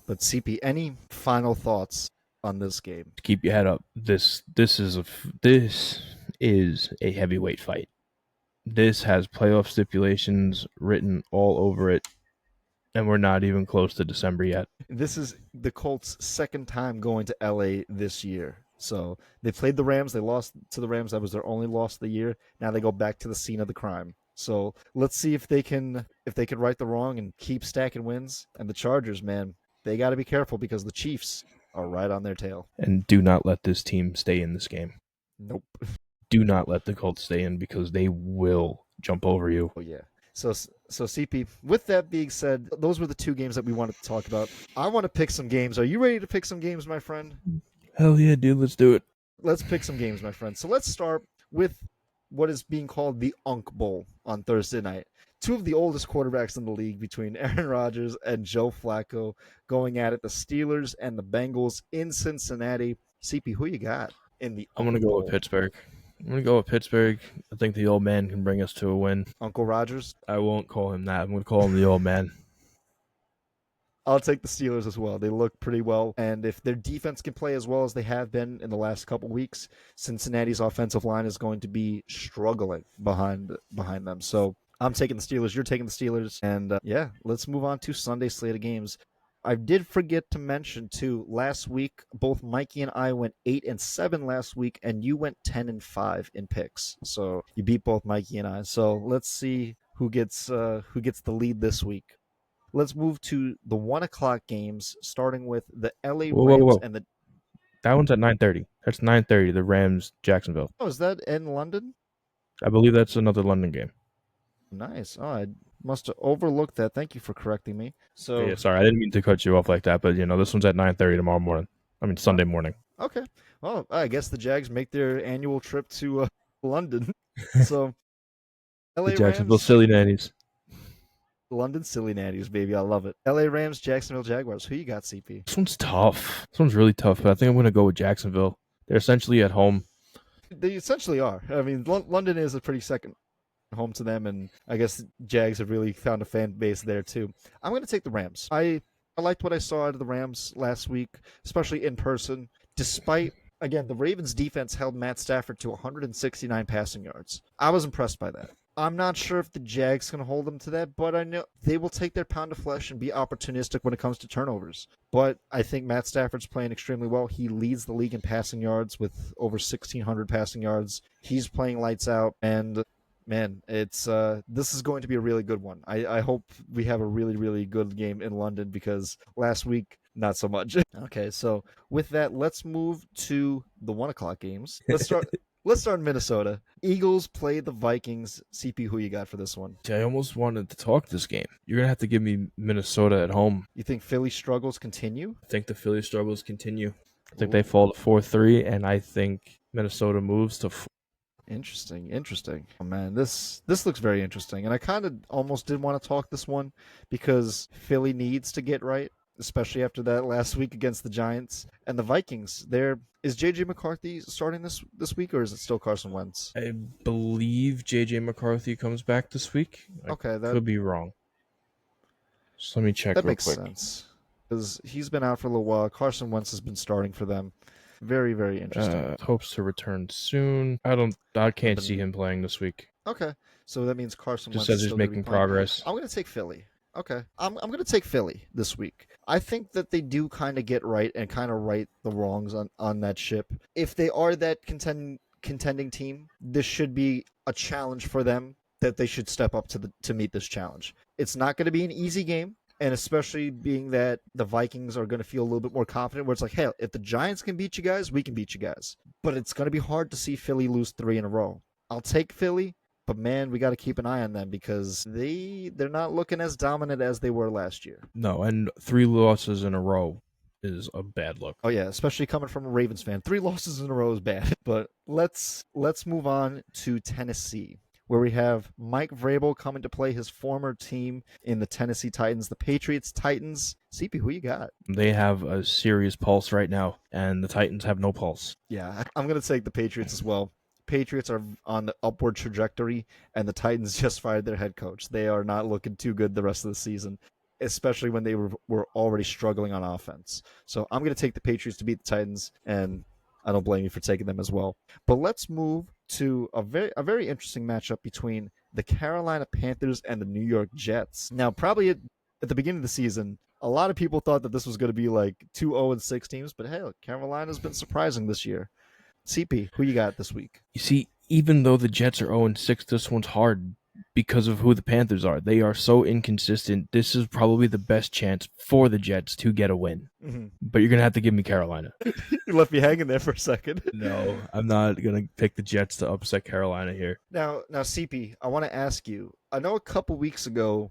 But CP, any final thoughts on this game? Keep your head up. This is a heavyweight fight. This has playoff stipulations written all over it, and we're not even close to December yet. This is the Colts' second time going to LA this year. So they played the Rams. They lost to the Rams. That was their only loss of the year. Now they go back to the scene of the crime. So let's see if they can right the wrong and keep stacking wins. And the Chargers, man, they got to be careful because the Chiefs are right on their tail. And do not let this team stay in this game. Nope. Do not let the Colts stay in because they will jump over you. Oh, yeah. So CP, with that being said, those were the two games that we wanted to talk about. I want to pick some games. Are you ready to pick some games, my friend? Hell yeah, dude. Let's do it. Let's pick some games, my friend. So let's start with what is being called the Unk Bowl on Thursday night. Two of the oldest quarterbacks in the league between Aaron Rodgers and Joe Flacco going at it, the Steelers and the Bengals in Cincinnati. CP, who you got in the I'm going to go with Pittsburgh. I think the old man can bring us to a win. Uncle Rodgers? I won't call him that. I'm going to call him the old man. I'll take the Steelers as well. They look pretty well. And if their defense can play as well as they have been in the last couple weeks, Cincinnati's offensive line is going to be struggling behind them. So I'm taking the Steelers. You're taking the Steelers. And let's move on to Sunday slate of games. I did forget to mention, too, last week, both Mikey and I went 8-7 last week, and you went 10-5 in picks. So you beat both Mikey and I. So let's see who gets the lead this week. Let's move to the 1 o'clock games, starting with the LA Rams and the... That one's at 9:30. That's 9:30, the Rams, Jacksonville. Oh, is that in London? I believe that's another London game. Nice. Oh, I must have overlooked that. Thank you for correcting me. So yeah, sorry, I didn't mean to cut you off like that, but this one's at 9:30 tomorrow morning. I mean Sunday morning. Okay. Well, I guess the Jags make their annual trip to London. So The L.A. Jacksonville Rams, Silly Nannies. London Silly Natties, baby. I love it. L.A. Rams, Jacksonville Jaguars. Who you got, CP? This one's tough. This one's really tough, but I think I'm going to go with Jacksonville. They're essentially at home. They essentially are. I mean, London is a pretty second home to them, and I guess Jags have really found a fan base there too. I'm going to take the Rams. I liked what I saw out of the Rams last week, especially in person. Despite again, the Ravens defense held Matt Stafford to 169 passing yards. I was impressed by that. I'm not sure if the Jags can hold them to that, but I know they will take their pound of flesh and be opportunistic when it comes to turnovers. But I think Matt Stafford's playing extremely well. He leads the league in passing yards with over 1,600 passing yards. He's playing lights out, and man, it's this is going to be a really good one. I hope we have a really, really good game in London because last week, not so much. Okay, so with that, let's move to the 1 o'clock games. Let's start in Minnesota. Eagles play the Vikings. CP, who you got for this one? I almost wanted to talk this game. You're going to have to give me Minnesota at home. You think Philly struggles continue? I think the Philly struggles continue. I think they fall to 4-3, and I think Minnesota moves to 4. Interesting. Oh man, this looks very interesting. And I kind of almost did want to talk this one because Philly needs to get right, especially after that last week against the Giants. And the Vikings, is JJ McCarthy starting this week, or is it still Carson Wentz? I believe JJ McCarthy comes back this week. Okay, that could be wrong. So let me check that real makes quick. sense because he's been out for a little while. Carson Wentz has been starting for them. Very, very interesting. Hopes to return soon. I can't see him playing this week. Okay, so that means Carson Just Wentz says is he's still gonna be making playing. progress. I'm going to take Philly. Okay, I'm going to take Philly this week. I think that they do kind of get right and kind of right the wrongs on that ship. If they are that contending team, this should be a challenge for them that they should step up to meet this challenge. It's not going to be an easy game. And especially being that the Vikings are going to feel a little bit more confident, where it's like, hey, if the Giants can beat you guys, we can beat you guys. But it's going to be hard to see Philly lose 3 in a row. I'll take Philly, but man, we got to keep an eye on them because they're not looking as dominant as they were last year. No, and 3 losses in a row is a bad look. Oh yeah, especially coming from a Ravens fan. 3 losses in a row is bad. But let's move on to Tennessee, where we have Mike Vrabel coming to play his former team in the Tennessee Titans, the Patriots Titans. CP, who you got? They have a serious pulse right now, and the Titans have no pulse. Yeah, I'm going to take the Patriots as well. Patriots are on the upward trajectory, and the Titans just fired their head coach. They are not looking too good the rest of the season, especially when they were already struggling on offense. So I'm going to take the Patriots to beat the Titans, and I don't blame you for taking them as well. But let's move to a very interesting matchup between the Carolina Panthers and the New York Jets. Now, probably at the beginning of the season, a lot of people thought that this was going to be like 2-0-6 teams, but hey, look, Carolina's been surprising this year. CP, who you got this week? You see, even though the Jets are 0-6, this one's hard because of who the Panthers are. They are so inconsistent. This is probably the best chance for the Jets to get a win. Mm-hmm. But you're going to have to give me Carolina. You left me hanging there for a second. No, I'm not going to pick the Jets to upset Carolina here. Now, CP, I want to ask you. I know a couple weeks ago,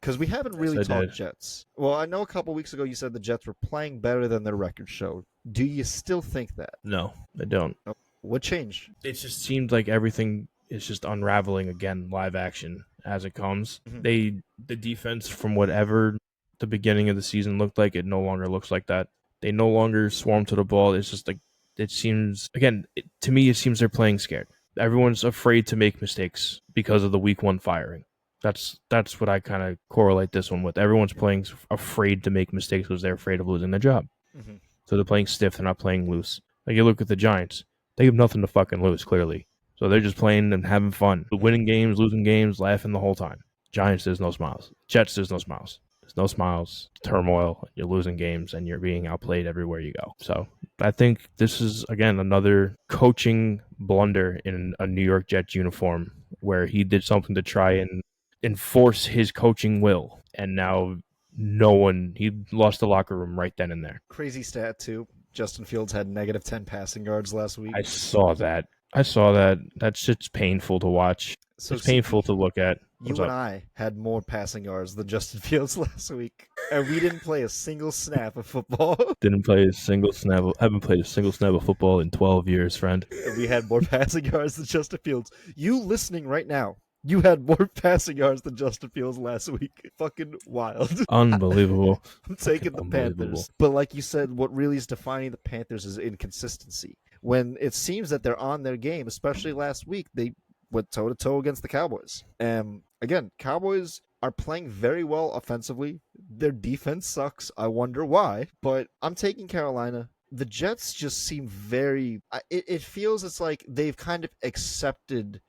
because we haven't really talked Jets. Well, I know a couple weeks ago you said the Jets were playing better than their record showed. Do you still think that? No, I don't. What changed? It just seems like everything is just unraveling again, live action as it comes. Mm-hmm. The defense, from whatever the beginning of the season looked like, it no longer looks like that. They no longer swarm to the ball. It's just like, it seems, again, to me, it seems they're playing scared. Everyone's afraid to make mistakes because of the week 1 firing. That's what I kind of correlate this one with. Everyone's playing afraid to make mistakes because they're afraid of losing their job. Mm-hmm. So they're playing stiff. They're not playing loose. Like, you look at the Giants. They have nothing to fucking lose, clearly. So they're just playing and having fun. Winning games, losing games, laughing the whole time. Giants, there's no smiles. Jets, there's no smiles. There's no smiles. Turmoil. You're losing games, and you're being outplayed everywhere you go. So I think this is, again, another coaching blunder in a New York Jets uniform where he did something to try and enforce his coaching will. And now he lost the locker room right then and there. Crazy stat, too. Justin Fields had negative 10 passing yards last week. I saw that. That shit's painful to watch. So it's painful to look at. You and I had more passing yards than Justin Fields last week. and we didn't play a single snap of football. Didn't play a single snap. Haven't played a single snap of football in 12 years, friend. And we had more passing yards than Justin Fields. You listening right now, you had more passing yards than Justin Fields last week. Fucking wild. Unbelievable. I'm taking the Unbelievable. Panthers. But like you said, what really is defining the Panthers is inconsistency. When it seems that they're on their game, especially last week, they went toe-to-toe against the Cowboys. And again, Cowboys are playing very well offensively. Their defense sucks. I wonder why. But I'm taking Carolina. The Jets just seem very... It feels it's like they've kind of accepted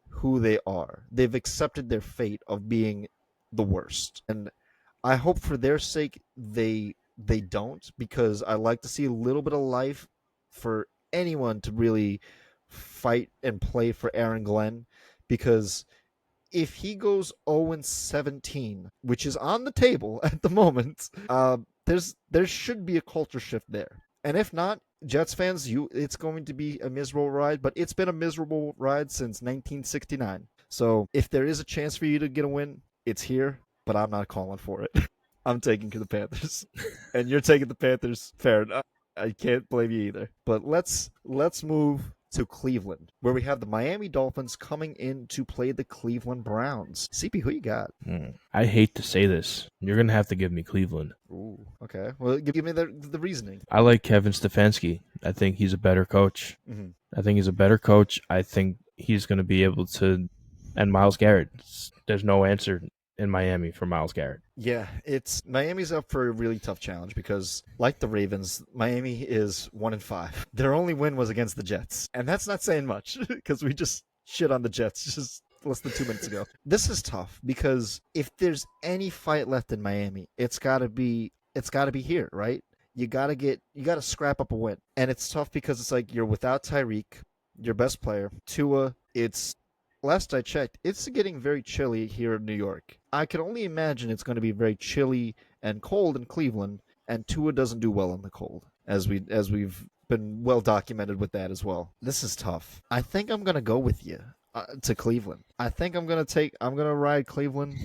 who they are. They've accepted their fate of being the worst. And I hope for their sake they don't, because I like to see a little bit of life for anyone to really fight and play for Aaron Glenn, because if he goes 0-17, which is on the table at the moment, there should be a culture shift there. And if not, Jets fans, it's going to be a miserable ride, but it's been a miserable ride since 1969. So if there is a chance for you to get a win, it's here, but I'm not calling for it. I'm taking the Panthers. And you're taking the Panthers. Fair enough. I can't blame you either. But let's move to Cleveland, where we have the Miami Dolphins coming in to play the Cleveland Browns. CP, who you got? I hate to say this. You're going to have to give me Cleveland. Ooh, okay. Well, give me the reasoning. I like Kevin Stefanski. I think he's a better coach. Mm-hmm. I think he's a better coach. I think he's going to be able to... And Myles Garrett. There's no answer in Miami for Myles Garrett. Yeah, Miami's up for a really tough challenge because, like the Ravens, Miami is 1-5. Their only win was against the Jets, and that's not saying much because we just shit on the Jets just less than 2 minutes ago. This is tough because if there's any fight left in Miami, it's got to be here, right? You got to scrap up a win, and it's tough because it's like you're without Tyreek, your best player, Tua. Last I checked, it's getting very chilly here in New York. I can only imagine it's going to be very chilly and cold in Cleveland, and Tua doesn't do well in the cold, as we've been well documented with that as well. This is tough. I think I'm going to go with you to Cleveland. I think I'm going to ride Cleveland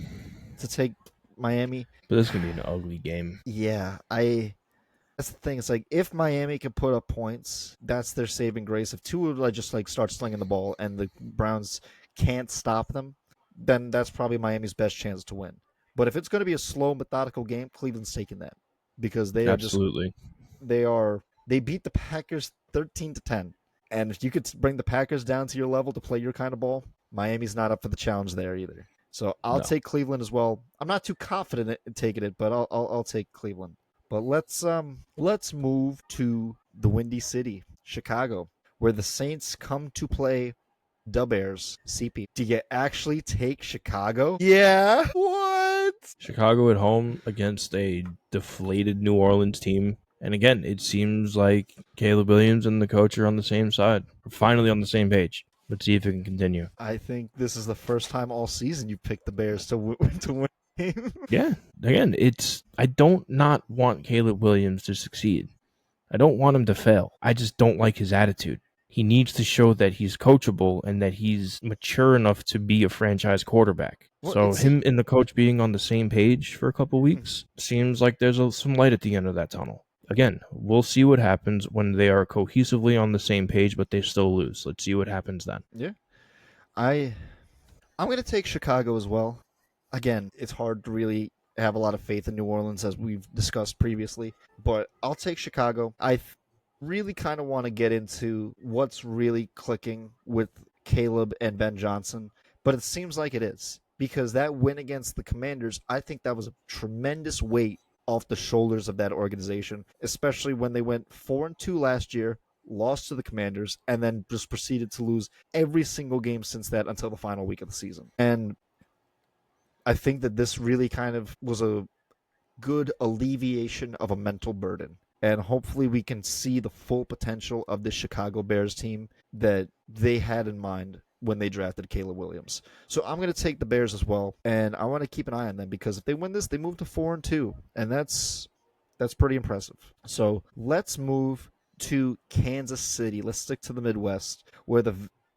to take Miami. But this is going to be an ugly game. Yeah, that's the thing. It's like if Miami can put up points, that's their saving grace. If Tua just start slinging the ball and the Browns can't stop them, then that's probably Miami's best chance to win. But if it's going to be a slow, methodical game, Cleveland's taking that because they beat the Packers 13-10. And if you could bring the Packers down to your level to play your kind of ball, Miami's not up for the challenge there either. So I'll take Cleveland as well. I'm not too confident in taking it, but I'll take Cleveland. But let's move to the Windy City, Chicago, where the Saints come to play the Bears. CP, do you actually take Chicago? Yeah. What? Chicago at home against a deflated New Orleans team. And again, it seems like Caleb Williams and the coach are on the same side. We're finally on the same page. Let's see if it can continue. I think this is the first time all season you picked the Bears to win. Yeah. Again, I don't not want Caleb Williams to succeed. I don't want him to fail. I just don't like his attitude. He needs to show that he's coachable and that he's mature enough to be a franchise quarterback. Well, so him and the coach being on the same page for a couple weeks seems like there's some light at the end of that tunnel. Again, we'll see what happens when they are cohesively on the same page, but they still lose. Let's see what happens then. Yeah. I'm going to take Chicago as well. Again, it's hard to really have a lot of faith in New Orleans, as we've discussed previously, but I'll take Chicago. I really kind of want to get into what's really clicking with Caleb and Ben Johnson, but it seems like it is, because that win against the Commanders, I think that was a tremendous weight off the shoulders of that organization, especially when they went 4-2 last year, lost to the Commanders, and then just proceeded to lose every single game since that until the final week of the season. And I think that this really kind of was a good alleviation of a mental burden. And hopefully we can see the full potential of the Chicago Bears team that they had in mind when they drafted Caleb Williams. So I'm going to take the Bears as well, and I want to keep an eye on them because if they win this, they move to 4-2, and that's pretty impressive. So let's move to Kansas City. Let's stick to the Midwest, where the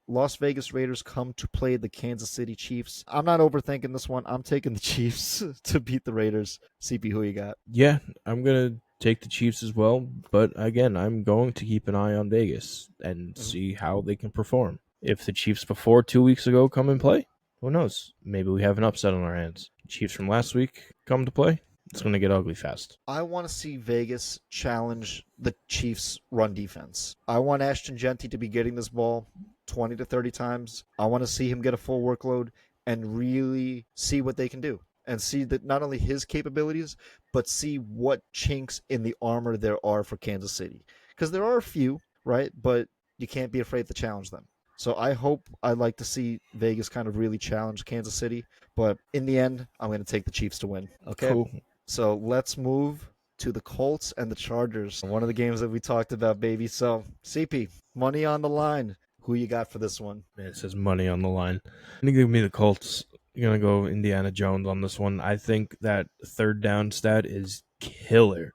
Las Vegas Raiders come to play the Kansas City Chiefs. I'm not overthinking this one. I'm taking the Chiefs to beat the Raiders. CP, who you got? Yeah, I'm gonna take the Chiefs as well, but again, I'm going to keep an eye on Vegas and Mhm. see how they can perform. If the Chiefs before 2 weeks ago come and play, who knows? Maybe we have an upset on our hands. Chiefs from last week come to play. It's gonna get ugly fast. I want to see Vegas challenge the Chiefs' run defense. I want Ashton Genty to be getting this ball 20 to 30 times. I want to see him get a full workload and really see what they can do and see that not only his capabilities, but see what chinks in the armor there are for Kansas City. Because there are a few, right? But you can't be afraid to challenge them. So I'd like to see Vegas kind of really challenge Kansas City. But in the end, I'm going to take the Chiefs to win. Okay. Cool. So let's move to the Colts and the Chargers. One of the games that we talked about, baby. So, CP, money on the line. Who you got for this one? Man, it says money on the line. I'm gonna give me the Colts. You're gonna go Indiana Jones on this one. I think that third down stat is killer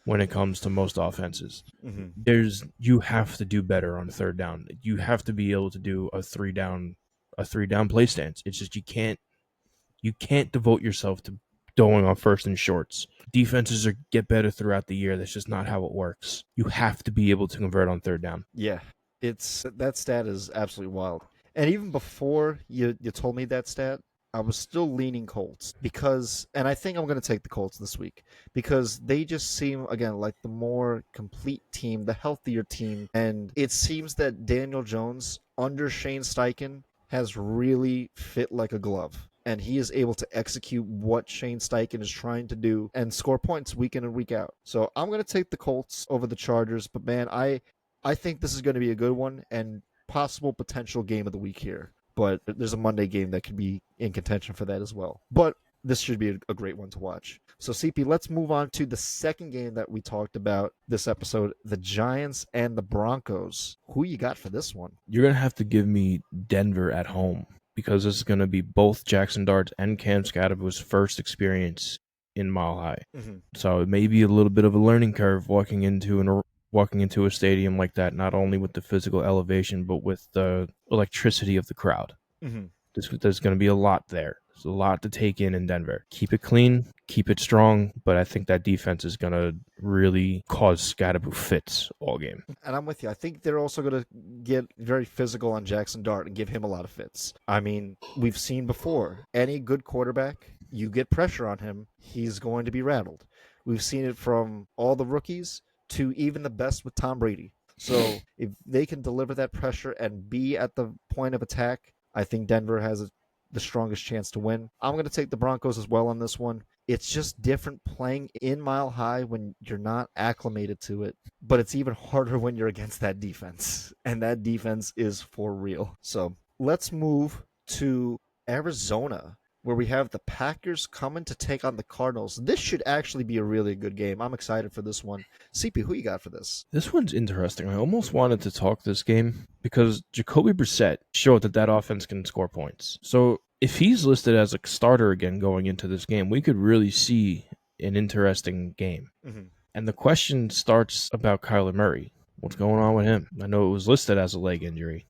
when it comes to most offenses. Mm-hmm. You have to do better on third down. You have to be able to do a three down play stance. It's just you can't devote yourself to going on first and shorts. Defenses get better throughout the year. That's just not how it works. You have to be able to convert on third down. Yeah, that stat is absolutely wild. And even before you told me that stat, I was still leaning Colts and I think I'm going to take the Colts this week because they just seem, again, like the more complete team, the healthier team. And it seems that Daniel Jones under Shane Steichen has really fit like a glove. And he is able to execute what Shane Steichen is trying to do and score points week in and week out. So I'm going to take the Colts over the Chargers. But man, I think this is going to be a good one and possible potential game of the week here. But there's a Monday game that could be in contention for that as well. But this should be a great one to watch. So, CP, let's move on to the second game that we talked about this episode, the Giants and the Broncos. Who you got for this one? You're going to have to give me Denver at home because this is going to be both Jackson Dart and Cam Scadaboo's first experience in Mile High. Mm-hmm. So it may be a little bit of a learning curve walking into a stadium like that, not only with the physical elevation, but with the electricity of the crowd. Mm-hmm. There's going to be a lot there. There's a lot to take in Denver. Keep it clean, keep it strong, but I think that defense is going to really cause Scadaboo fits all game. And I'm with you. I think they're also going to get very physical on Jackson Dart and give him a lot of fits. I mean, we've seen before, any good quarterback, you get pressure on him, he's going to be rattled. We've seen it from all the rookies to even the best with Tom Brady. So if they can deliver that pressure and be at the point of attack, I think Denver has the strongest chance to win. I'm going to take the Broncos as well on this one. It's just different playing in Mile High when you're not acclimated to it, but it's even harder when you're against that defense, and that defense is for real. So let's move to Arizona, where we have the Packers coming to take on the Cardinals. This should actually be a really good game. I'm excited for this one. CP, who you got for this? This one's interesting. I almost wanted to talk this game because Jacoby Brissett showed that offense can score points. So if he's listed as a starter again going into this game, we could really see an interesting game. Mm-hmm. And the question starts about Kyler Murray. What's going on with him? I know it was listed as a leg injury,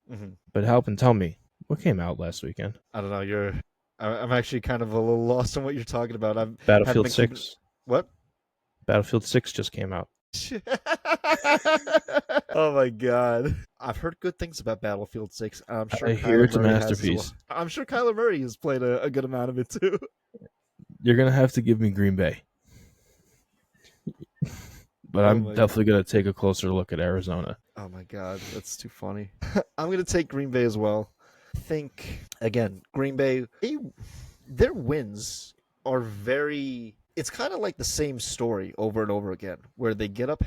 but help and tell me, what came out last weekend? I don't know. I'm actually kind of a little lost on what you're talking about. Battlefield 6. What? Battlefield 6 just came out. Oh my god! I've heard good things about Battlefield 6. I'm sure I hear it's a masterpiece. I'm sure Kyler Murray has played a good amount of it too. You're gonna have to give me Green Bay, but I'm definitely gonna take a closer look at Arizona. Oh my god, that's too funny. I'm gonna take Green Bay as well. I think again, Green Bay, their wins are very. It's kind of like the same story over and over again, where they get up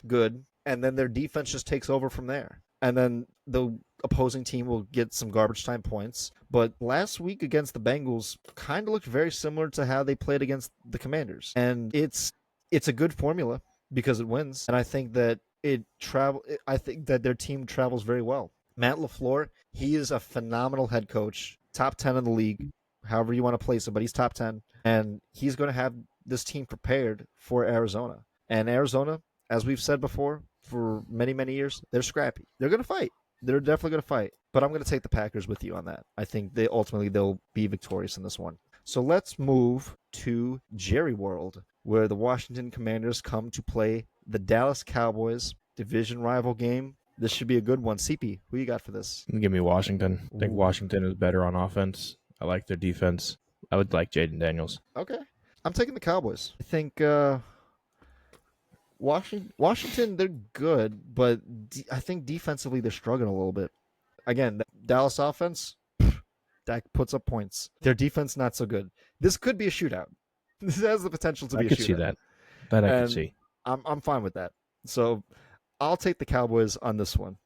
good, and then their defense just takes over from there. And then the opposing team will get some garbage time points. But last week against the Bengals kind of looked very similar to how they played against the Commanders. And it's a good formula because it wins. And I think that I think that their team travels very well. Matt LaFleur, he is a phenomenal head coach, top 10 in the league. However you want to place him, but he's top 10. And he's going to have this team prepared for Arizona. And Arizona, as we've said before, for many, many years, they're scrappy. They're going to fight. They're definitely going to fight, but I'm going to take the Packers with you on that. I think they'll be victorious in this one. So let's move to Jerry World, where the Washington Commanders come to play the Dallas Cowboys, division rival game. This should be a good one. CP, who you got for this? Give me Washington. I think Ooh. Washington is better on offense. I like their defense. I would like Jaden Daniels. Okay. I'm taking the Cowboys. I think Washington, they're good, but I think defensively they're struggling a little bit. Again, the Dallas offense, that puts up points. Their defense, not so good. This could be a shootout. This has the potential to be I a could shootout. see that. That I could And see. I'm fine with that. So I'll take the Cowboys on this one.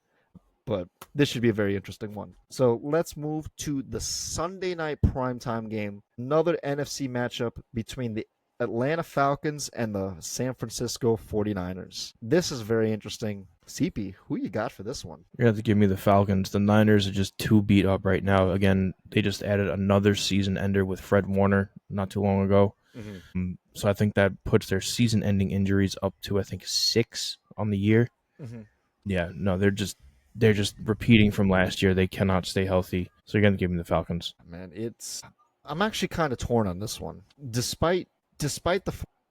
But this should be a very interesting one. So let's move to the Sunday night primetime game. Another NFC matchup between the Atlanta Falcons and the San Francisco 49ers. This is very interesting. CP, who you got for this one? You're going to have to give me the Falcons. The Niners are just too beat up right now. Again, they just added another season ender with Fred Warner not too long ago. Mm-hmm. So I think that puts their season-ending injuries up to, I think, 6 on the year. Mm-hmm. Yeah, no, they're just repeating from last year. They cannot stay healthy. So you're going to give me the Falcons. Man, I'm actually kind of torn on this one. Despite the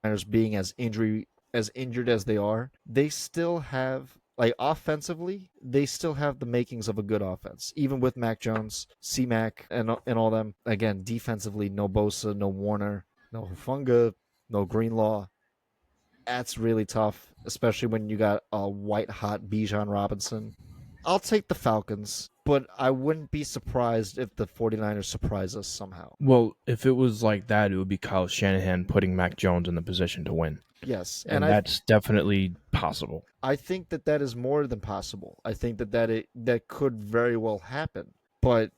49ers being as injured as they are, they still have, like, offensively, they still have the makings of a good offense. Even with Mac Jones, C-Mac, and all them. Again, defensively, no Bosa, no Warner, no Hufanga, no Greenlaw. That's really tough, especially when you got a white-hot Bijan Robinson. I'll take the Falcons, but I wouldn't be surprised if the 49ers surprise us somehow. Well, if it was like that, it would be Kyle Shanahan putting Mac Jones in the position to win. Yes, and that's definitely possible. I think that is more than possible. I think that could very well happen. But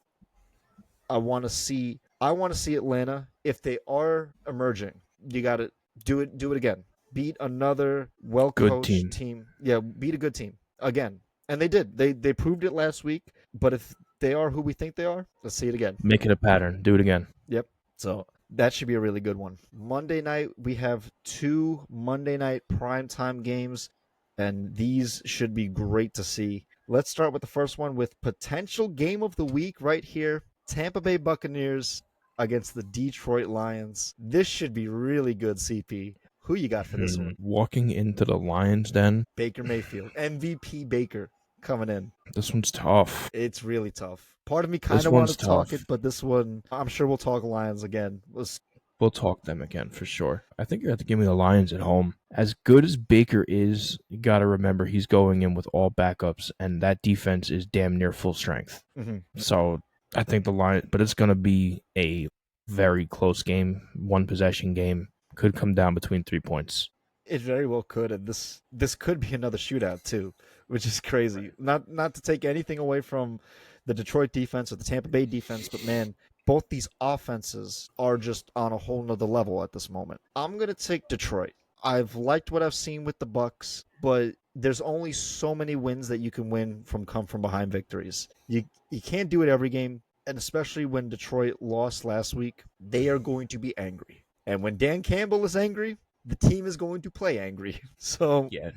I want to see Atlanta, if they are emerging. You got to do it again. Beat another well-coached team. Yeah, beat a good team again. And they did. They proved it last week. But if they are who we think they are, let's see it again. Make it a pattern. Do it again. Yep. So that should be a really good one. Monday night, we have 2 Monday night primetime games, and these should be great to see. Let's start with the first one with potential game of the week right here. Tampa Bay Buccaneers against the Detroit Lions. This should be really good, CP. Who you got for this one? Walking into the Lions den. Baker Mayfield. MVP Baker coming in. This one's tough. It's really tough. Part of me kind of wants to talk it, but this one, I'm sure we'll talk Lions again. We'll talk them again for sure. I think you have to give me the Lions at home. As good as Baker is, you got to remember he's going in with all backups, and that defense is damn near full strength. Mm-hmm. So I think the Lions, but it's going to be a very close game, 1-possession game. Could come down between 3 points. It very well could, and this could be another shootout too, which is crazy. Not to take anything away from the Detroit defense or the Tampa Bay defense, but man, both these offenses are just on a whole nother level at this moment. I'm gonna take Detroit. I've liked what I've seen with the Bucs, but there's only so many wins that you can win from come from behind victories. You can't do it every game, and especially when Detroit lost last week, they are going to be angry. And when Dan Campbell is angry, the team is going to play angry. So yeah,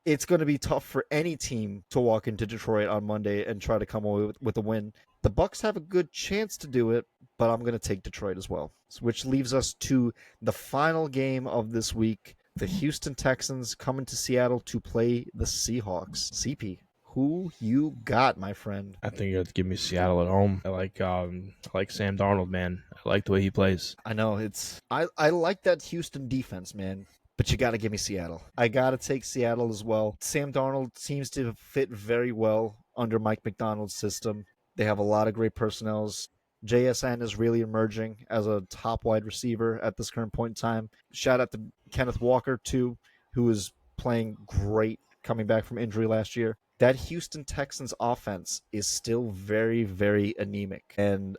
it's going to be tough for any team to walk into Detroit on Monday and try to come away with a win. The Bucs have a good chance to do it, but I'm going to take Detroit as well. Which leaves us to the final game of this week. The Houston Texans coming to Seattle to play the Seahawks. CP, who you got, my friend? I think you have to give me Seattle at home. I like Sam Darnold, man. I like the way he plays. I know I like that Houston defense, man. But you got to give me Seattle. I got to take Seattle as well. Sam Darnold seems to fit very well under Mike McDonald's system. They have a lot of great personnels. JSN is really emerging as a top wide receiver at this current point in time. Shout out to Kenneth Walker, too, who is playing great coming back from injury last year. That Houston Texans offense is still very, very anemic. And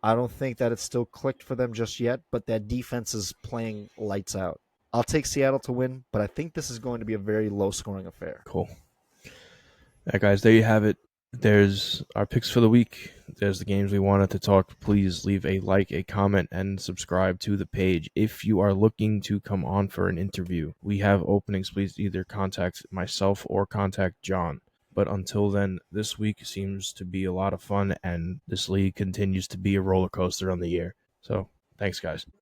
I don't think that it's still clicked for them just yet, but that defense is playing lights out. I'll take Seattle to win, but I think this is going to be a very low-scoring affair. Cool. All right, guys, there you have it. There's our picks for the week. There's the games we wanted to talk. Please leave a like, a comment, and subscribe to the page. If you are looking to come on for an interview, we have openings. Please either contact myself or contact John. But until then, this week seems to be a lot of fun, and this league continues to be a roller coaster on the year. So thanks, guys.